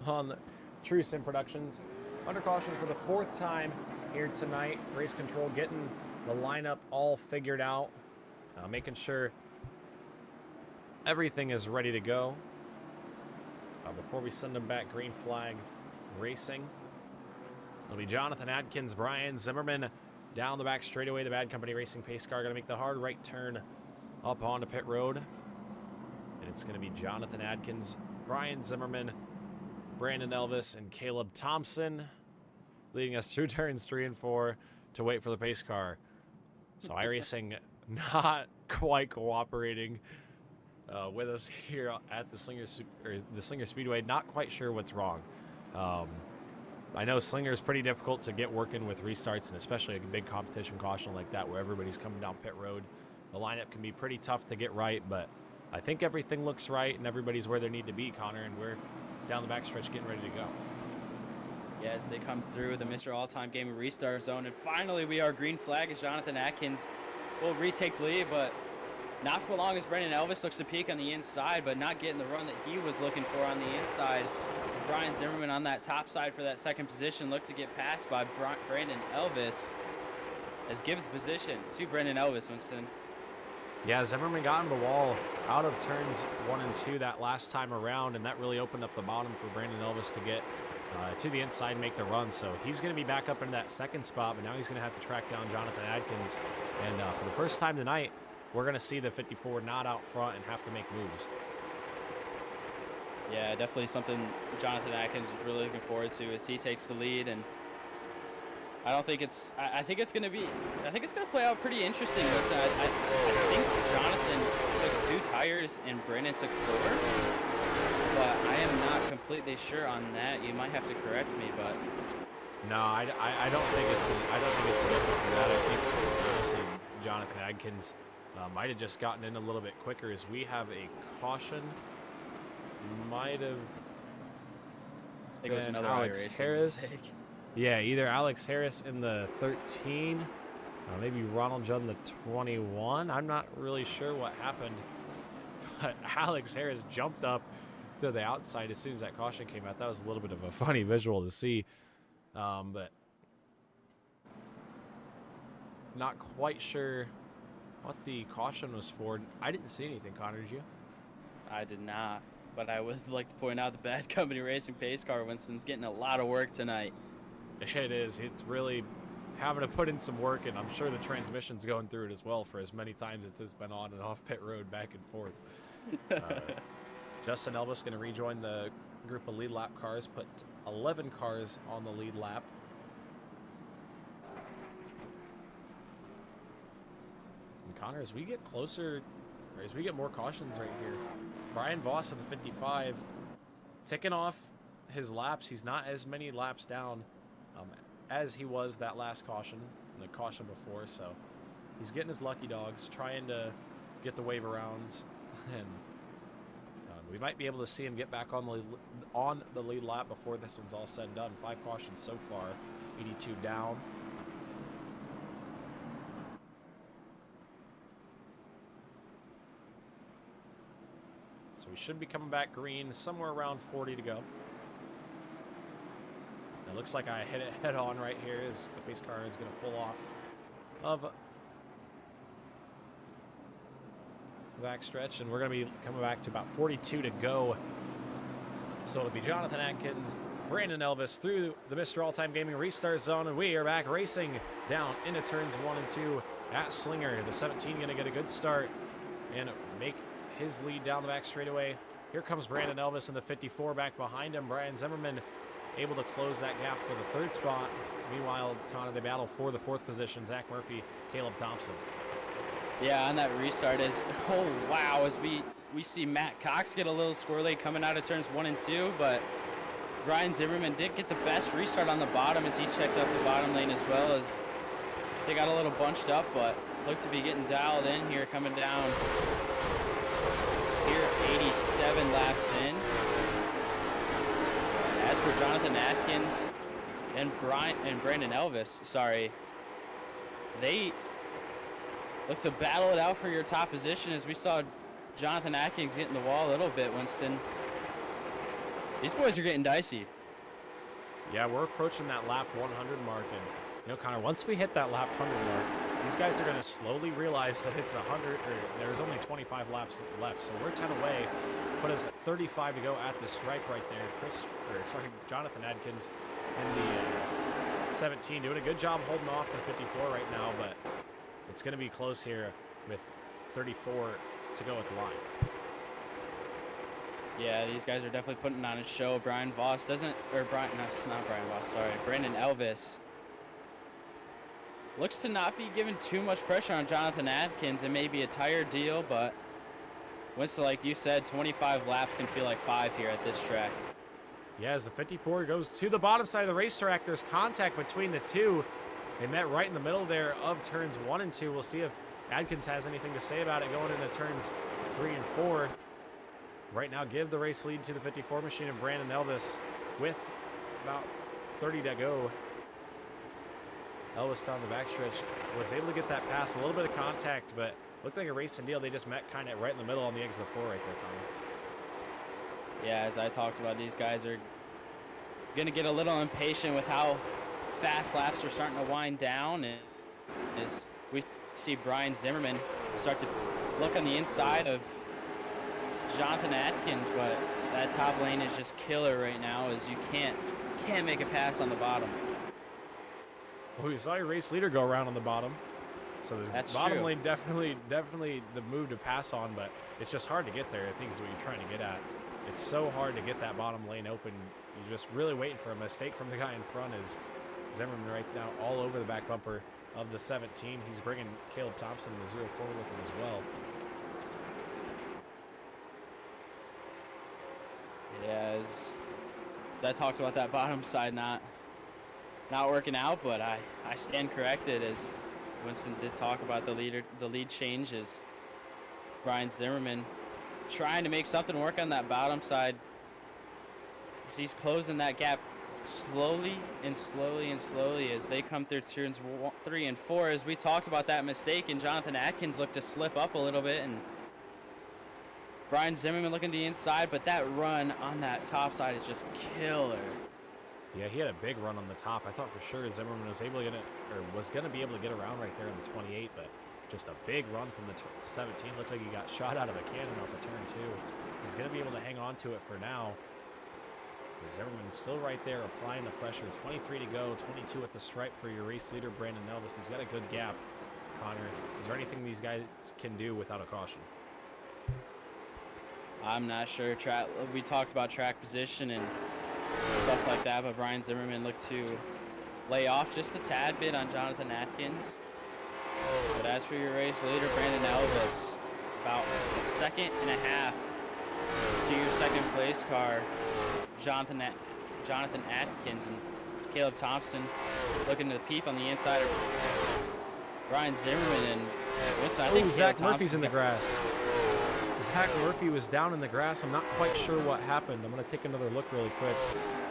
on True Sim Productions. Under caution for the 4th time here tonight. Race control getting the lineup all figured out. Making sure everything is ready to go. Before we send them back, green flag racing. It'll be Jonathan Adkins, Brian Zimmerman down the back straightaway. The Bad Company Racing pace car going to make the hard right turn up onto pit road. And it's going to be Jonathan Adkins, Brian Zimmerman, Brandon Elvis, and Caleb Thompson leading us through turns 3 and 4 to wait for the pace car. So iRacing not quite cooperating with us here at the Slinger Speedway. Not quite sure what's wrong. I know Slinger is pretty difficult to get working with restarts, and especially a big competition caution like that where everybody's coming down pit road. The lineup can be pretty tough to get right, but I think everything looks right and everybody's where they need to be, Connor, and we're down the backstretch getting ready to go. yeah, as they come through the Mr. All-Time Gaming restart zone, and finally we are green flag as Jonathan Atkins will retake the lead, but not for long as Brandon Elvis looks to peak on the inside, but not getting the run that he was looking for on the inside. Brian Zimmerman on that top side for that second position looked to get passed by Brandon Elvis as gives the position to Brandon Elvis, Winston. Yeah, Zimmerman got on the wall out of turns 1 and 2 that last time around, and that really opened up the bottom for Brandon Elvis to get to the inside and make the run. So he's going to be back up into that second spot, but now he's going to have to track down Jonathan Adkins. And for the first time tonight, we're going to see the 54 not out front and have to make moves. Yeah, definitely something Jonathan Atkins is really looking forward to as he takes the lead. And I don't think it's. I think it's gonna be. I think it's gonna play out pretty interesting. Listen, I think Jonathan took 2 tires and Brandon took 4, but I am not completely sure on that. You might have to correct me, but No, I don't think it's a difference in that. I think honestly, Jonathan Adkins might have just gotten in a little bit quicker as we have a caution. Might have. I think it was another Alex iRacing Harris. mistake. Yeah, either Alex Harris in the 13, maybe Ronald Judd in the 21. I'm not really sure what happened, but Alex Harris jumped up to the outside as soon as that caution came out. That was a little bit of a funny visual to see, but not quite sure what the caution was for. I didn't see anything, Connor, did you? I did not, but I would like to point out the Bad Company Racing pace car Winston's getting a lot of work tonight. It is. It's really having to put in some work, and I'm sure the transmission's going through it as well for as many times as it's been on and off pit road back and forth. Justin Elvis going to rejoin the group of lead lap cars, put 11 cars on the lead lap. And Connor, as we get closer, or as we get more cautions right here, Brian Voss in the 55, ticking off his laps. He's not as many laps down as he was that last caution, the caution before, so he's getting his lucky dogs, trying to get the wave arounds, and we might be able to see him get back on the lead lap before this one's all said and done. 5 cautions so far, 82 down. So we should be coming back green, somewhere around 40 to go. It looks like I hit it head on right here as the pace car is going to pull off of the back stretch, and we're going to be coming back to about 42 to go. So it'll be Jonathan Atkins, Brandon Elvis through the Mr. All-Time Gaming restart zone, and we are back racing down into turns 1 and 2 at Slinger. The 17 going to get a good start and make his lead down the back straightaway. Here comes Brandon Elvis in the 54 back behind him. Brian Zimmerman able to close that gap for the 3rd spot. Meanwhile, Connor, they battle for the 4th position. Zach Murphy, Caleb Thompson. Yeah, on that restart is, oh wow, as we see Matt Cox get a little squirrely coming out of turns 1 and 2, but Brian Zimmerman did get the best restart on the bottom as he checked up the bottom lane, as well as they got a little bunched up, but looks to be getting dialed in here, coming down here 87 laps in. As for Jonathan Atkins and Brandon Elvis, sorry, they look to battle it out for your top position, as we saw Jonathan Atkins get in the wall a little bit, Winston. These boys are getting dicey. Yeah, we're approaching that lap 100 mark, and Connor, once we hit that lap 100 mark, these guys are going to slowly realize that it's 100, or there's only 25 laps left, so we're 10 away. Put us at 35 to go at the stripe right there. Jonathan Adkins in the 17 doing a good job holding off the 54 right now, but it's going to be close here with 34 to go at the line. Yeah, these guys are definitely putting on a show. Brian Voss doesn't, or Brian, no, it's not Brian Voss, sorry. Brandon Elvis looks to not be giving too much pressure on Jonathan Atkins. It may be a tire deal, but Winston, like you said, 25 laps can feel like 5 here at this track. Yeah, as the 54 goes to the bottom side of the racetrack, there's contact between the two. They met right in the middle there of turns 1 and 2. We'll see if Adkins has anything to say about it going into turns 3 and 4. Right now, give the race lead to the 54 machine and Brandon Elvis with about 30 to go. Elvis down the backstretch was able to get that pass, a little bit of contact, but looked like a racing deal. They just met kind of right in the middle on the exit of 4 right there, Connor. Yeah, as I talked about, these guys are going to get a little impatient with how fast laps are starting to wind down, and as we see Brian Zimmerman start to look on the inside of Jonathan Atkins, but that top lane is just killer right now, as you can't make a pass on the bottom. Well, we saw your race leader go around on the bottom, so the That's bottom true. lane definitely the move to pass on, but it's just hard to get there, I think is what you're trying to get at. It's so hard to get that bottom lane open. You're just really waiting for a mistake from the guy in front as Zimmerman right now all over the back bumper of the 17. He's bringing Caleb Thompson in the 0-4 with him as well. Yeah, that talked about that bottom side not working out, but I stand corrected, as Winston did talk about the lead change is Brian Zimmerman trying to make something work on that bottom side. He's closing that gap slowly and slowly and slowly as they come through turns 3 and 4. As we talked about that mistake, and Jonathan Atkins looked to slip up a little bit, and Brian Zimmerman looking to the inside, but that run on that top side is just killer. Yeah, he had a big run on the top. I thought for sure Zimmerman was gonna be able to get around right there in the 28, but just a big run from the 17. Looked like he got shot out of a cannon off of turn 2. He's gonna be able to hang on to it for now. Zimmerman's still right there applying the pressure. 23 to go, 22 at the stripe for your race leader, Brandon Elvis. He's got a good gap. Connor, is there anything these guys can do without a caution? I'm not sure. We talked about track position and stuff like that, but Brian Zimmerman looked to lay off just a tad bit on Jonathan Atkins. But as for your race leader, Brandon Elvis, about a second and a half to your second place car, Jonathan Atkins, and Caleb Thompson looking to peep on the inside of Brian Zimmerman. And Winston, I think Zach Murphy's in the grass. Zach Murphy was down in the grass. I'm not quite sure what happened. I'm going to take another look really quick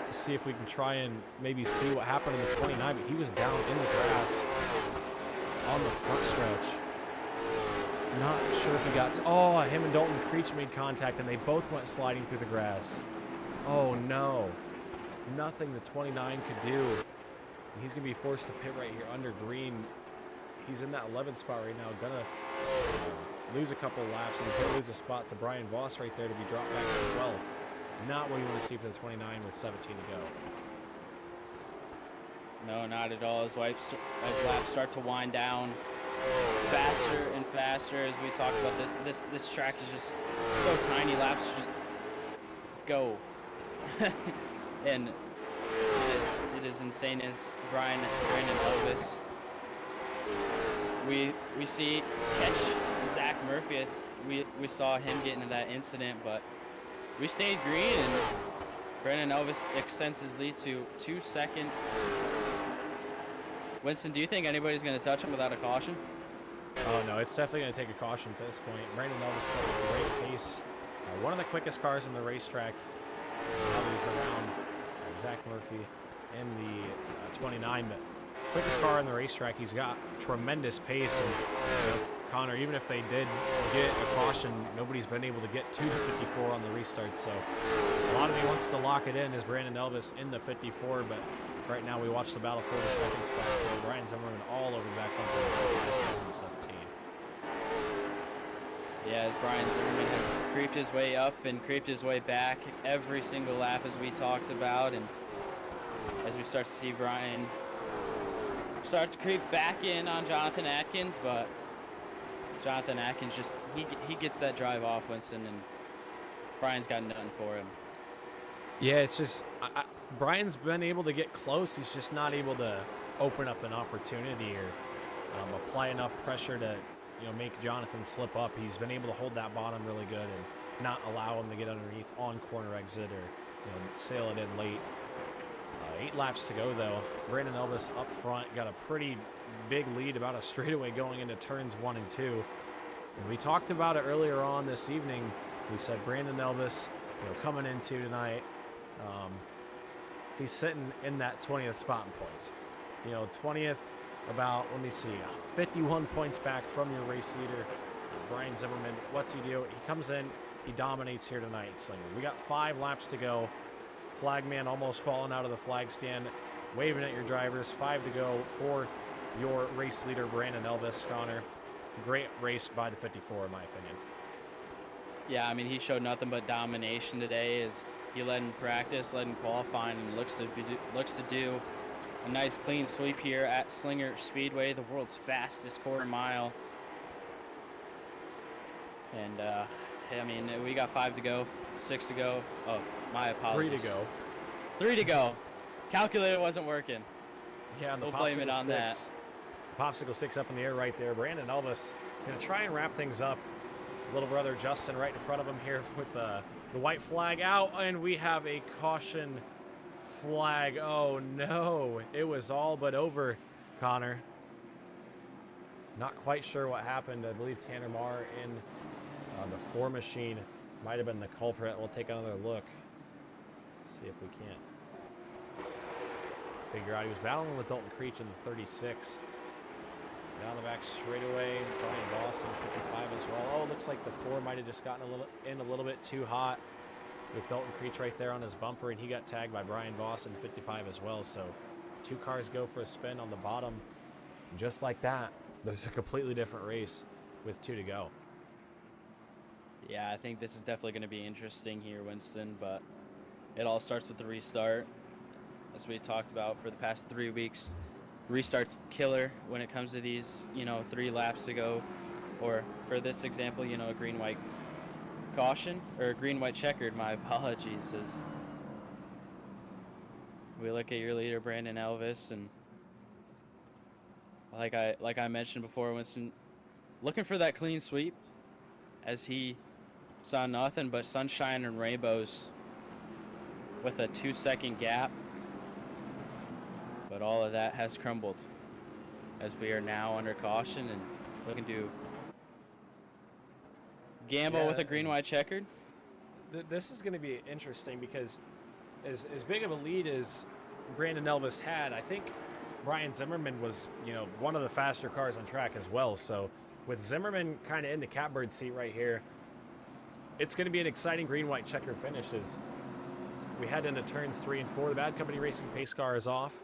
to see if we can try and maybe see what happened in the 29, but he was down in the grass on the front stretch. Not sure if he got to, him and Dalton Creech made contact, and they both went sliding through the grass. Oh no, nothing the 29 could do. He's going to be forced to pit right here under green. He's in that 11th spot right now, gonna lose a couple laps, and he's going to lose a spot to Brian Voss right there to be dropped back to 12. Not what you want to see for the 29 with 17 to go. No, not at all. As laps start to wind down faster and faster, as we talked about, this track is just so tiny. Laps just go, and it is insane. As Brandon Elvis, we see catch Zach Murphy, as we saw him get into that incident, but we stayed green, and Brandon Elvis extends his lead to 2 seconds. Winston, do you think anybody's going to touch him without a caution? Oh no, it's definitely going to take a caution at this point. Brandon Elvis set a great pace. One of the quickest cars on the racetrack. He's around Zach Murphy in the 29, but quickest car on the racetrack. He's got tremendous pace, and Connor, even if they did get a caution, nobody's been able to get to the 54 on the restart, so a lot of he wants to lock it in as Brandon Elvis in the 54, but right now we watch the battle for the second spot. So Brian Zimmerman all over the back bumper in the 17. Yeah, as Brian Zimmerman has creeped his way up and creeped his way back every single lap, as we talked about, and as we start to see Brian start to creep back in on Jonathan Atkins, but Jonathan Atkins just, he gets that drive off, Winston, and Brian's got nothing for him. Yeah, it's just, Brian's been able to get close. He's just not able to open up an opportunity or apply enough pressure to, make Jonathan slip up. He's been able to hold that bottom really good and not allow him to get underneath on corner exit or, sail it in late. 8 laps to go, though. Brandon Elvis up front got a pretty big lead, about a straightaway going into turns 1 and 2. And we talked about it earlier on this evening. We said Brandon Elvis, coming into tonight, he's sitting in that 20th spot in points. 20th, about, let me see, 51 points back from your race leader, Brian Zimmerman. What's he do? He comes in, he dominates here tonight, Slinger. We got 5 laps to go. Flagman almost falling out of the flag stand, waving at your drivers. 5 to go for your race leader, Brandon Elvis. Connor, great race by the 54, in my opinion. Yeah, I mean, he showed nothing but domination today, as he led in practice, led in qualifying, and looks to do a nice clean sweep here at Slinger Speedway, the world's fastest quarter mile. And I mean, we got 5 to go, 6 to go. Oh, my apologies. 3 to go. 3 to go. Calculator wasn't working. Yeah, and the We'll blame it popsicle on that. sticks. Popsicle sticks up in the air right there. Brandon Elvis going to try and wrap things up. Little brother Justin right in front of him here with the white flag out, and we have a caution flag. Oh no, it was all but over, Connor. Not quite sure what happened. I believe Tanner Marr in the 4 machine might have been the culprit. We'll take another look. See if we can't figure out. He was battling with Dalton Creech in the 36. Down the back straightaway, Brian Voss in the 55 as well. Oh, it looks like the 4 might have just gotten a little bit too hot with Dalton Creech right there on his bumper, and he got tagged by Brian Voss in the 55 as well. So 2 cars go for a spin on the bottom. And just like that, there's a completely different race with 2 to go. Yeah, I think this is definitely going to be interesting here, Winston, but it all starts with the restart. As we talked about for the past 3 weeks, restart's killer when it comes to these, 3 laps to go, or for this example, a green-white caution, or a green-white checkered, my apologies, as we look at your leader, Brandon Elvis, and like I mentioned before, Winston, looking for that clean sweep, as he saw nothing but sunshine and rainbows with a 2-second gap. But all of that has crumbled as we are now under caution and looking to gamble with a green-white checkered. This is going to be interesting because as big of a lead as Brandon Elvis had, I think Brian Zimmerman was, one of the faster cars on track as well. So with Zimmerman kind of in the catbird seat right here, it's going to be an exciting green-white checkered finish as we head into turns 3 and 4. The Bad Company Racing pace car is off.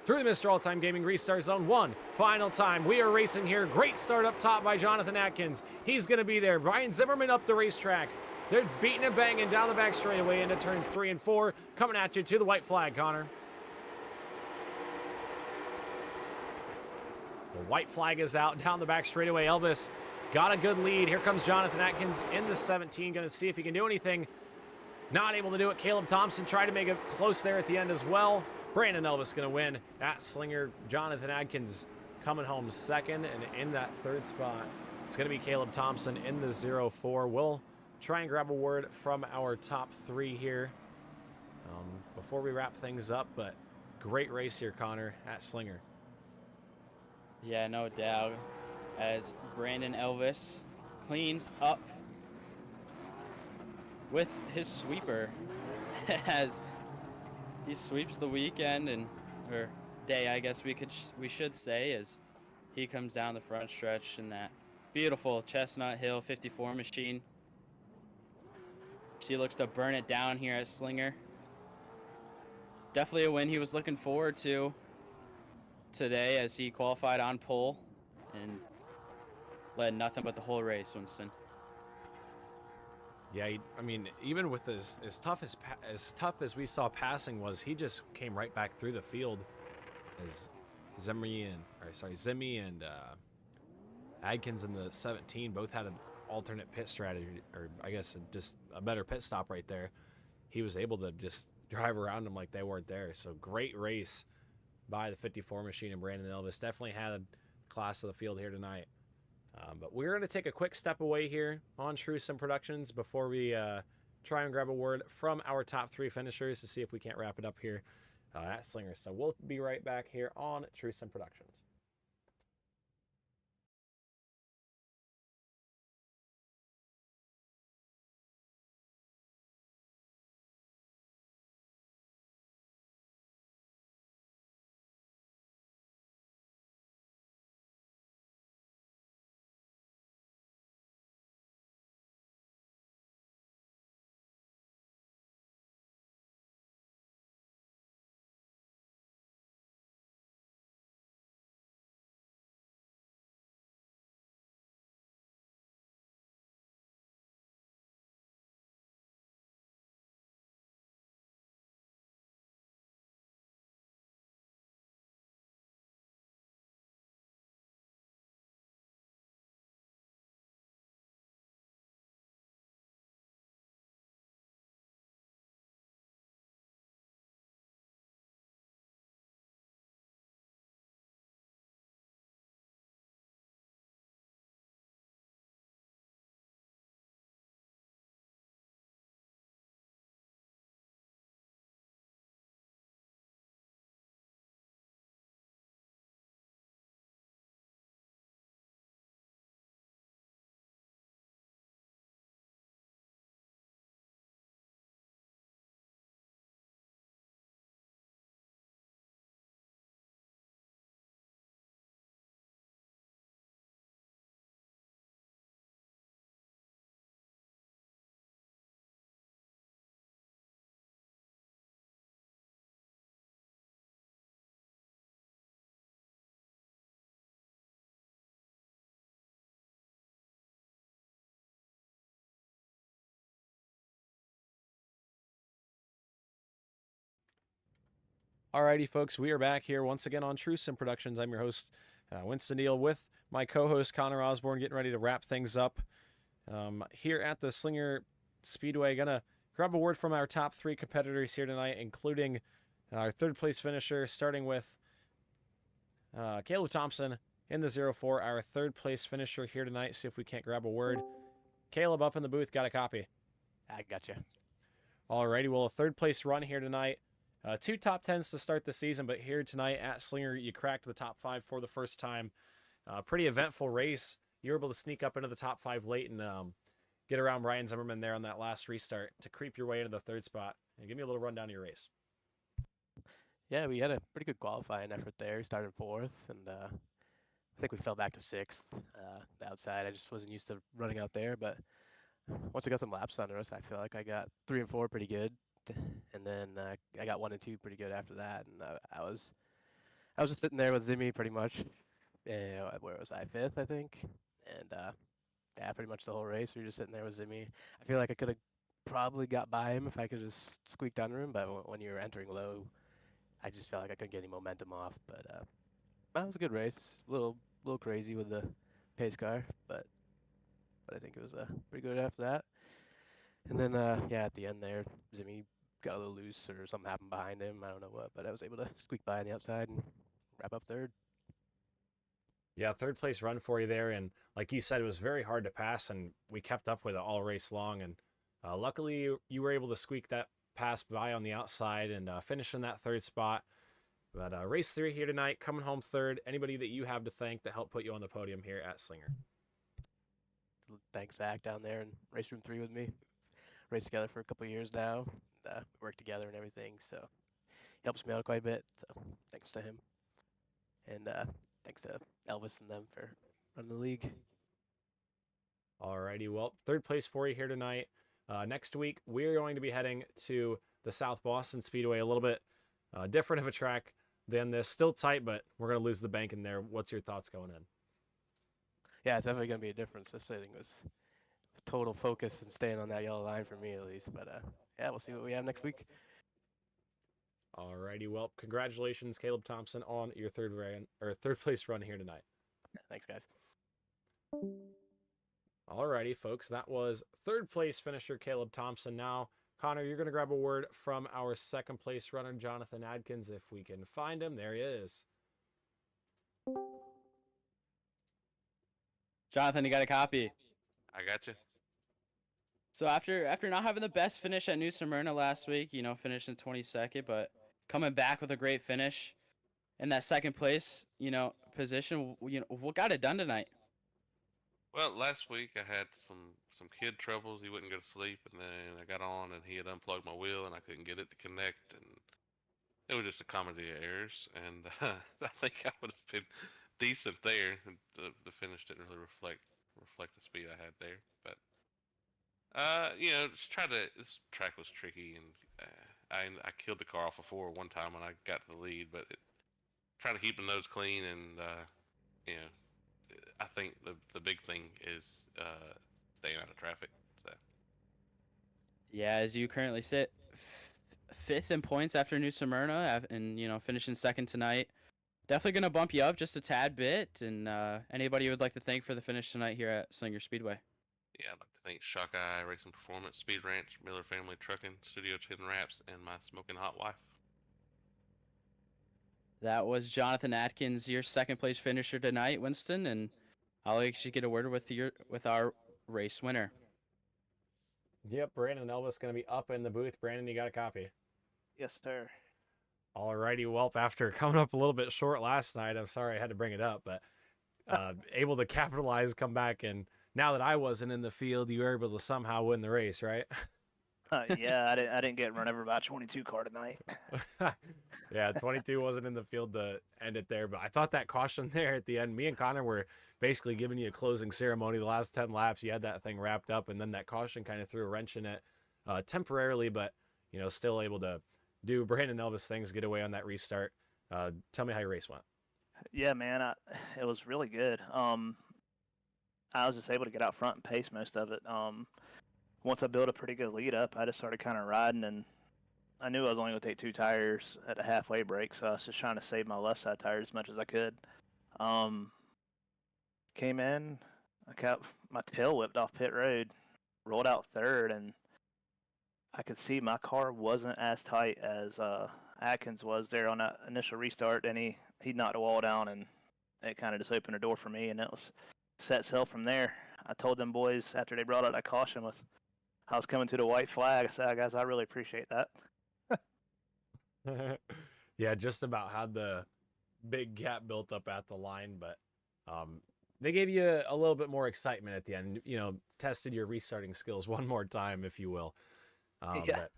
Through the Mr. All-Time Gaming Restart Zone, one final time. We are racing here. Great start up top by Jonathan Atkins. He's going to be there. Brian Zimmerman up the racetrack. They're beating and banging down the back straightaway into turns 3 and 4. Coming at you to the white flag, Connor. As the white flag is out down the back straightaway, Elvis got a good lead. Here comes Jonathan Atkins in the 17. Going to see if he can do anything. Not able to do it. Caleb Thompson tried to make it close there at the end as well. Brandon Elvis going to win at Slinger. Jonathan Atkins coming home second, and in that 3rd spot, it's going to be Caleb Thompson in the 0-4. We'll try and grab a word from our top 3 here before we wrap things up, but great race here, Connor, at Slinger. Yeah, no doubt. As Brandon Elvis cleans up with his sweeper as he sweeps the weekend or day, I guess we should say, as he comes down the front stretch in that beautiful Chestnut Hill 54 machine. She looks to burn it down here at Slinger. Definitely a win he was looking forward to today, as he qualified on pole and led nothing but the whole race, Winston. Yeah, I mean, even with as tough as we saw passing was, he just came right back through the field as Zimmy and Adkins in the 17 both had an alternate pit strategy, or I guess just a better pit stop right there. He was able to just drive around them like they weren't there. So great race by the 54 machine, and Brandon Elvis definitely had class of the field here tonight. But we're going to take a quick step away here on True Sim Productions before we try and grab a word from our top 3 finishers to see if we can't wrap it up here at Slinger. So we'll be right back here on True Sim Productions. Alrighty, folks, we are back here once again on True Sim Productions. I'm your host, Winston Neal, with my co-host Connor Osborne, getting ready to wrap things up here at the Slinger Speedway. Gonna grab a word from our top 3 competitors here tonight, including our 3rd place finisher, starting with Caleb Thompson in the 04, our 3rd place finisher here tonight. See if we can't grab a word. Caleb, up in the booth, got a copy. I gotcha. Alrighty, well, a 3rd place run here tonight. 2 top 10s to start the season, but here tonight at Slinger, you cracked the top 5 for the first time. Pretty eventful race. You were able to sneak up into the top 5 late and get around Ryan Zimmerman there on that last restart to creep your way into the 3rd spot. And give me a little rundown of your race. Yeah, we had a pretty good qualifying effort there. Started 4th, and I think we fell back to 6th. The outside, I just wasn't used to running out there, but once we got some laps under us, I feel like I got 3 and 4 pretty good, and then I got 1 and 2 pretty good after that. And I was just sitting there with Zimmy pretty much. Where was I? 5th, I think, and yeah, pretty much the whole race. We were just sitting there with Zimmy. I feel like I could have probably got by him if I could just squeaked under him, but when you're entering low, I just felt like I couldn't get any momentum off. But that was a good race. A little crazy with the pace car, but I think it was pretty good after that. And then yeah, at the end there, Zimmy got a little loose or something happened behind him. I don't know what, but I was able to squeak by on the outside and wrap up 3rd. Yeah, 3rd place run for you there, and like you said, it was very hard to pass, and we kept up with it all race long. And luckily, you were able to squeak that pass by on the outside and finish in that 3rd spot. But race 3 here tonight, coming home 3rd. Anybody that you have to thank that helped put you on the podium here at Slinger? Thanks, Zach, down there in race room 3 with me. Raced together for a couple of years now. Worked together and everything, so he helps me out quite a bit. So thanks to him, and thanks to Elvis and them for running the league. Alrighty, well, 3rd place for you here tonight. Next week, we're going to be heading to the South Boston Speedway, a little bit different of a track than this. Still tight, but we're going to lose the bank in there. What's your thoughts going in? Yeah, it's definitely going to be a difference. This I think was total focus and staying on that yellow line for me at least. But yeah, we'll see what we have next week. Alrighty, well, congratulations, Caleb Thompson, on your 3rd place run here tonight. Thanks, guys. Alrighty, folks, that was 3rd place finisher Caleb Thompson. Now, Connor, you're going to grab a word from our 2nd place runner, Jonathan Adkins, if we can find him. There he is. Jonathan, you got a copy. I got you. So after not having the best finish at New Smyrna last week, finishing 22nd, but coming back with a great finish in that 2nd place, position, what got it done tonight? Well, last week I had some kid troubles. He wouldn't go to sleep, and then I got on, and he had unplugged my wheel, and I couldn't get it to connect, and it was just a comedy of errors. And I think I would have been decent there. The finish didn't really reflect the speed I had there, but this track was tricky, and I killed the car off of 4 one time when I got to the lead, but trying to keep the nose clean, and I think the big thing is staying out of traffic. So. Yeah, as you currently sit 5th in points after New Smyrna, and finishing 2nd tonight, definitely gonna bump you up just a tad bit. And anybody you would like to thank for the finish tonight here at Slinger Speedway? Yeah, I'd like to thank Shock Eye Racing Performance, Speed Ranch, Miller Family Trucking, Studio 10 Wraps, and my smoking hot wife. That was Jonathan Atkins, your 2nd place finisher tonight, Winston, and I'll let you get a word with our race winner. Yep, Brandon and Elvis going to be up in the booth. Brandon, you got a copy? Yes, sir. Alrighty, well, after coming up a little bit short last night, I'm sorry I had to bring it up, but able to capitalize, come back, and now that I wasn't in the field, you were able to somehow win the race, right? Yeah, I didn't get run over by a 22 car tonight. Yeah, 22 wasn't in the field to end it there, but I thought that caution there at the end, me and Connor were basically giving you a closing ceremony. The last 10 laps, you had that thing wrapped up, and then that caution kind of threw a wrench in it temporarily, but, still able to do Brandon Elvis things, get away on that restart. Tell me how your race went. Yeah, man, it was really good. I was just able to get out front and pace most of it. Once I built a pretty good lead up, I just started kind of riding and I knew I was only going to take 2 tires at the halfway break, so I was just trying to save my left side tire as much as I could. Came in, I kept my tail whipped off pit road, rolled out third, and I could see my car wasn't as tight as Atkins was there on that initial restart. And he knocked the wall down, and it kind of just opened the door for me, and it was set sail from there. I told them boys after they brought out that caution with I was coming to the white flag. I said, guys, I really appreciate that. Yeah, just about had the big gap built up at the line, but they gave you a little bit more excitement at the end. You know, tested your restarting skills one more time, if you will. Yeah. But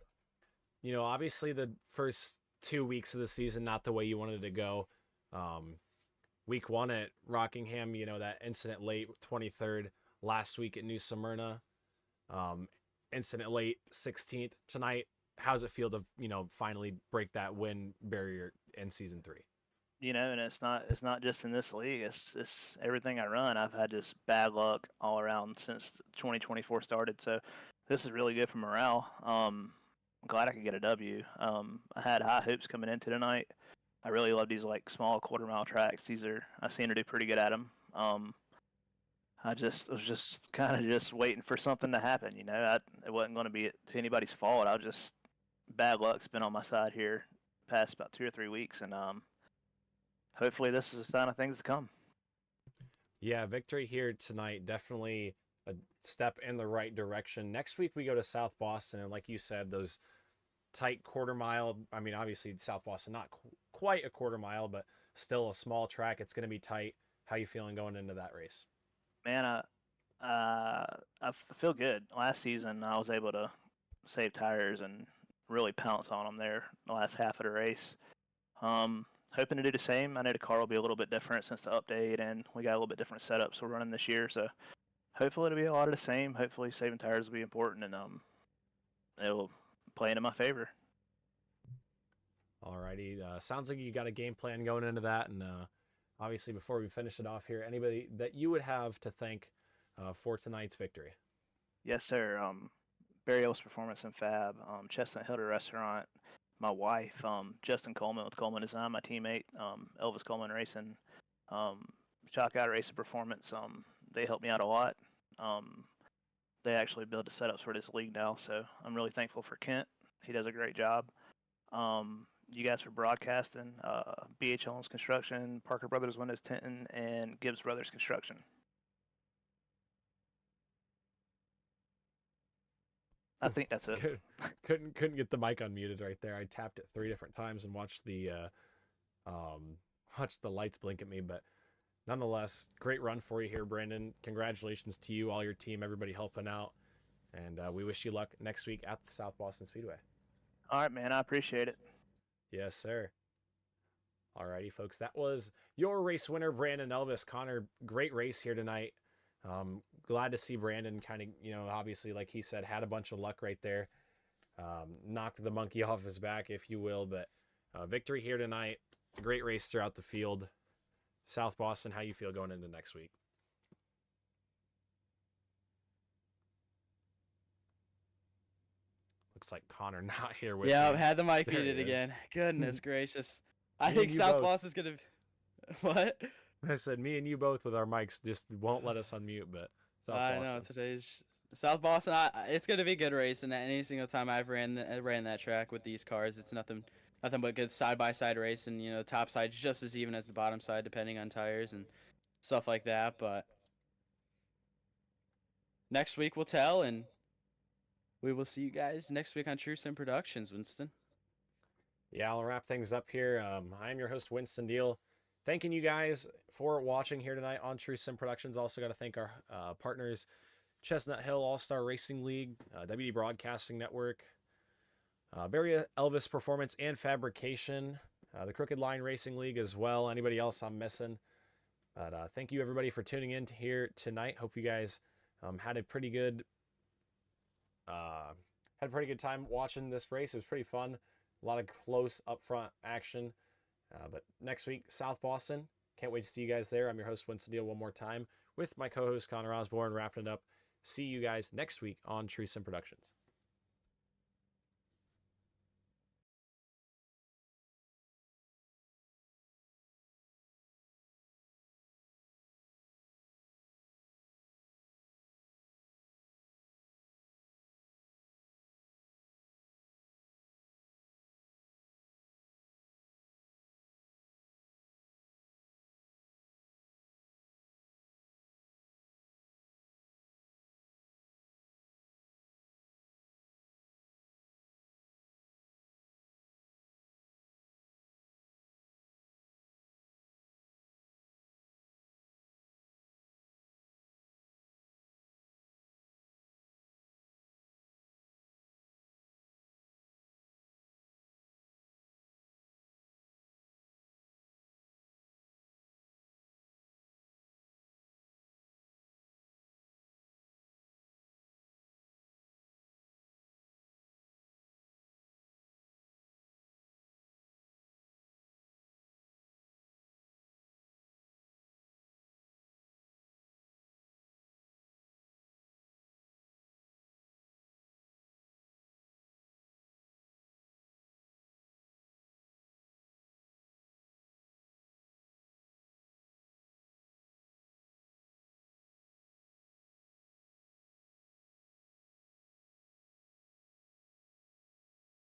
you know, obviously the first 2 weeks of the season not the way you wanted it to go. Week 1 at Rockingham, you know, that incident late 23rd. Last week at New Smyrna, incident late 16th. Tonight, how's it feel to, you know, finally break that win barrier in season 3? You know, and it's not just in this league. It's everything I run. I've had just bad luck all around since 2024 started. So this is really good for morale. I'm glad I could get a W. I had high hopes coming into tonight. I really love these like small quarter-mile tracks. I seem to do pretty good at them. I was just kind of just waiting for something to happen. You know, it wasn't going to be to anybody's fault. Bad luck's been on my side here past about 2 or 3 weeks, and hopefully this is a sign of things to come. Yeah, victory here tonight, definitely a step in the right direction. Next week we go to South Boston, and like you said, those tight quarter mile. I mean, obviously South Boston not quite a quarter mile, but still a small track. It's going to be tight. How you feeling going into that race? Man, I feel good. Last season I was able to save tires and really pounce on them there the last half of the race. Hoping to do the same. I know the car will be a little bit different since the update, and we got a little bit different setups we're running this year. So hopefully it'll be a lot of the same. Hopefully saving tires will be important, and it'll play into my favor. Alrighty, sounds like you got a game plan going into that, and obviously before we finish it off here, anybody that you would have to thank for tonight's victory? Yes, sir. Barry Elvis Performance and Fab, Chestnut Hill Restaurant, my wife, Justin Coleman with Coleman Design, my teammate, Elvis Coleman Racing, Chalk Out Racing Performance. They helped me out a lot. They actually build the setups for this league now, so I'm really thankful for Kent. He does a great job. You guys for broadcasting, BH Homes Construction, Parker Brothers Windows Tinting, and Gibbs Brothers Construction. I think that's it. Couldn't get the mic unmuted right there. I tapped it 3 different times and watched the lights blink at me, but nonetheless, great run for you here, Brandon. Congratulations to you, all your team, everybody helping out, and we wish you luck next week at the South Boston Speedway. All right, man. I appreciate it. Yes, sir. Alrighty, folks. That was your race winner, Brandon Elvis. Connor, great race here tonight. Glad to see Brandon kind of, you know, obviously, like he said, had a bunch of luck right there. Knocked the monkey off his back, if you will. But victory here tonight. A great race throughout the field. South Boston, how you feel going into next week? Looks like Connor not here with Yeah, me. I've had the mic There he muted is. again. Goodness gracious. I Me think and you South both. Boston's going to... What? I said me and you both with our mics just won't let us unmute, but South I Boston. know, today's... South Boston, it's going to be a good race, and any single time I've ran that track with these cars, it's nothing but good side-by-side race, and, you know, top side's just as even as the bottom side, depending on tires and stuff like that, but next week will tell, and we will see you guys next week on True Sim Productions, Winston. Yeah, I'll wrap things up here. I'm your host, Winston Deal. Thanking you guys for watching here tonight on True Sim Productions. Also got to thank our partners, Chestnut Hill All-Star Racing League, WD Broadcasting Network, Barry Elvis Performance and Fabrication, the Crooked Line Racing League as well. Anybody else I'm missing? But thank you, everybody, for tuning in here tonight. Hope you guys had a pretty good time watching this race. It was pretty fun. A lot of close upfront action. But next week, South Boston. Can't wait to see you guys there. I'm your host, Winston Deal, one more time with my co-host, Connor Osborne, wrapping it up. See you guys next week on True Sim Productions.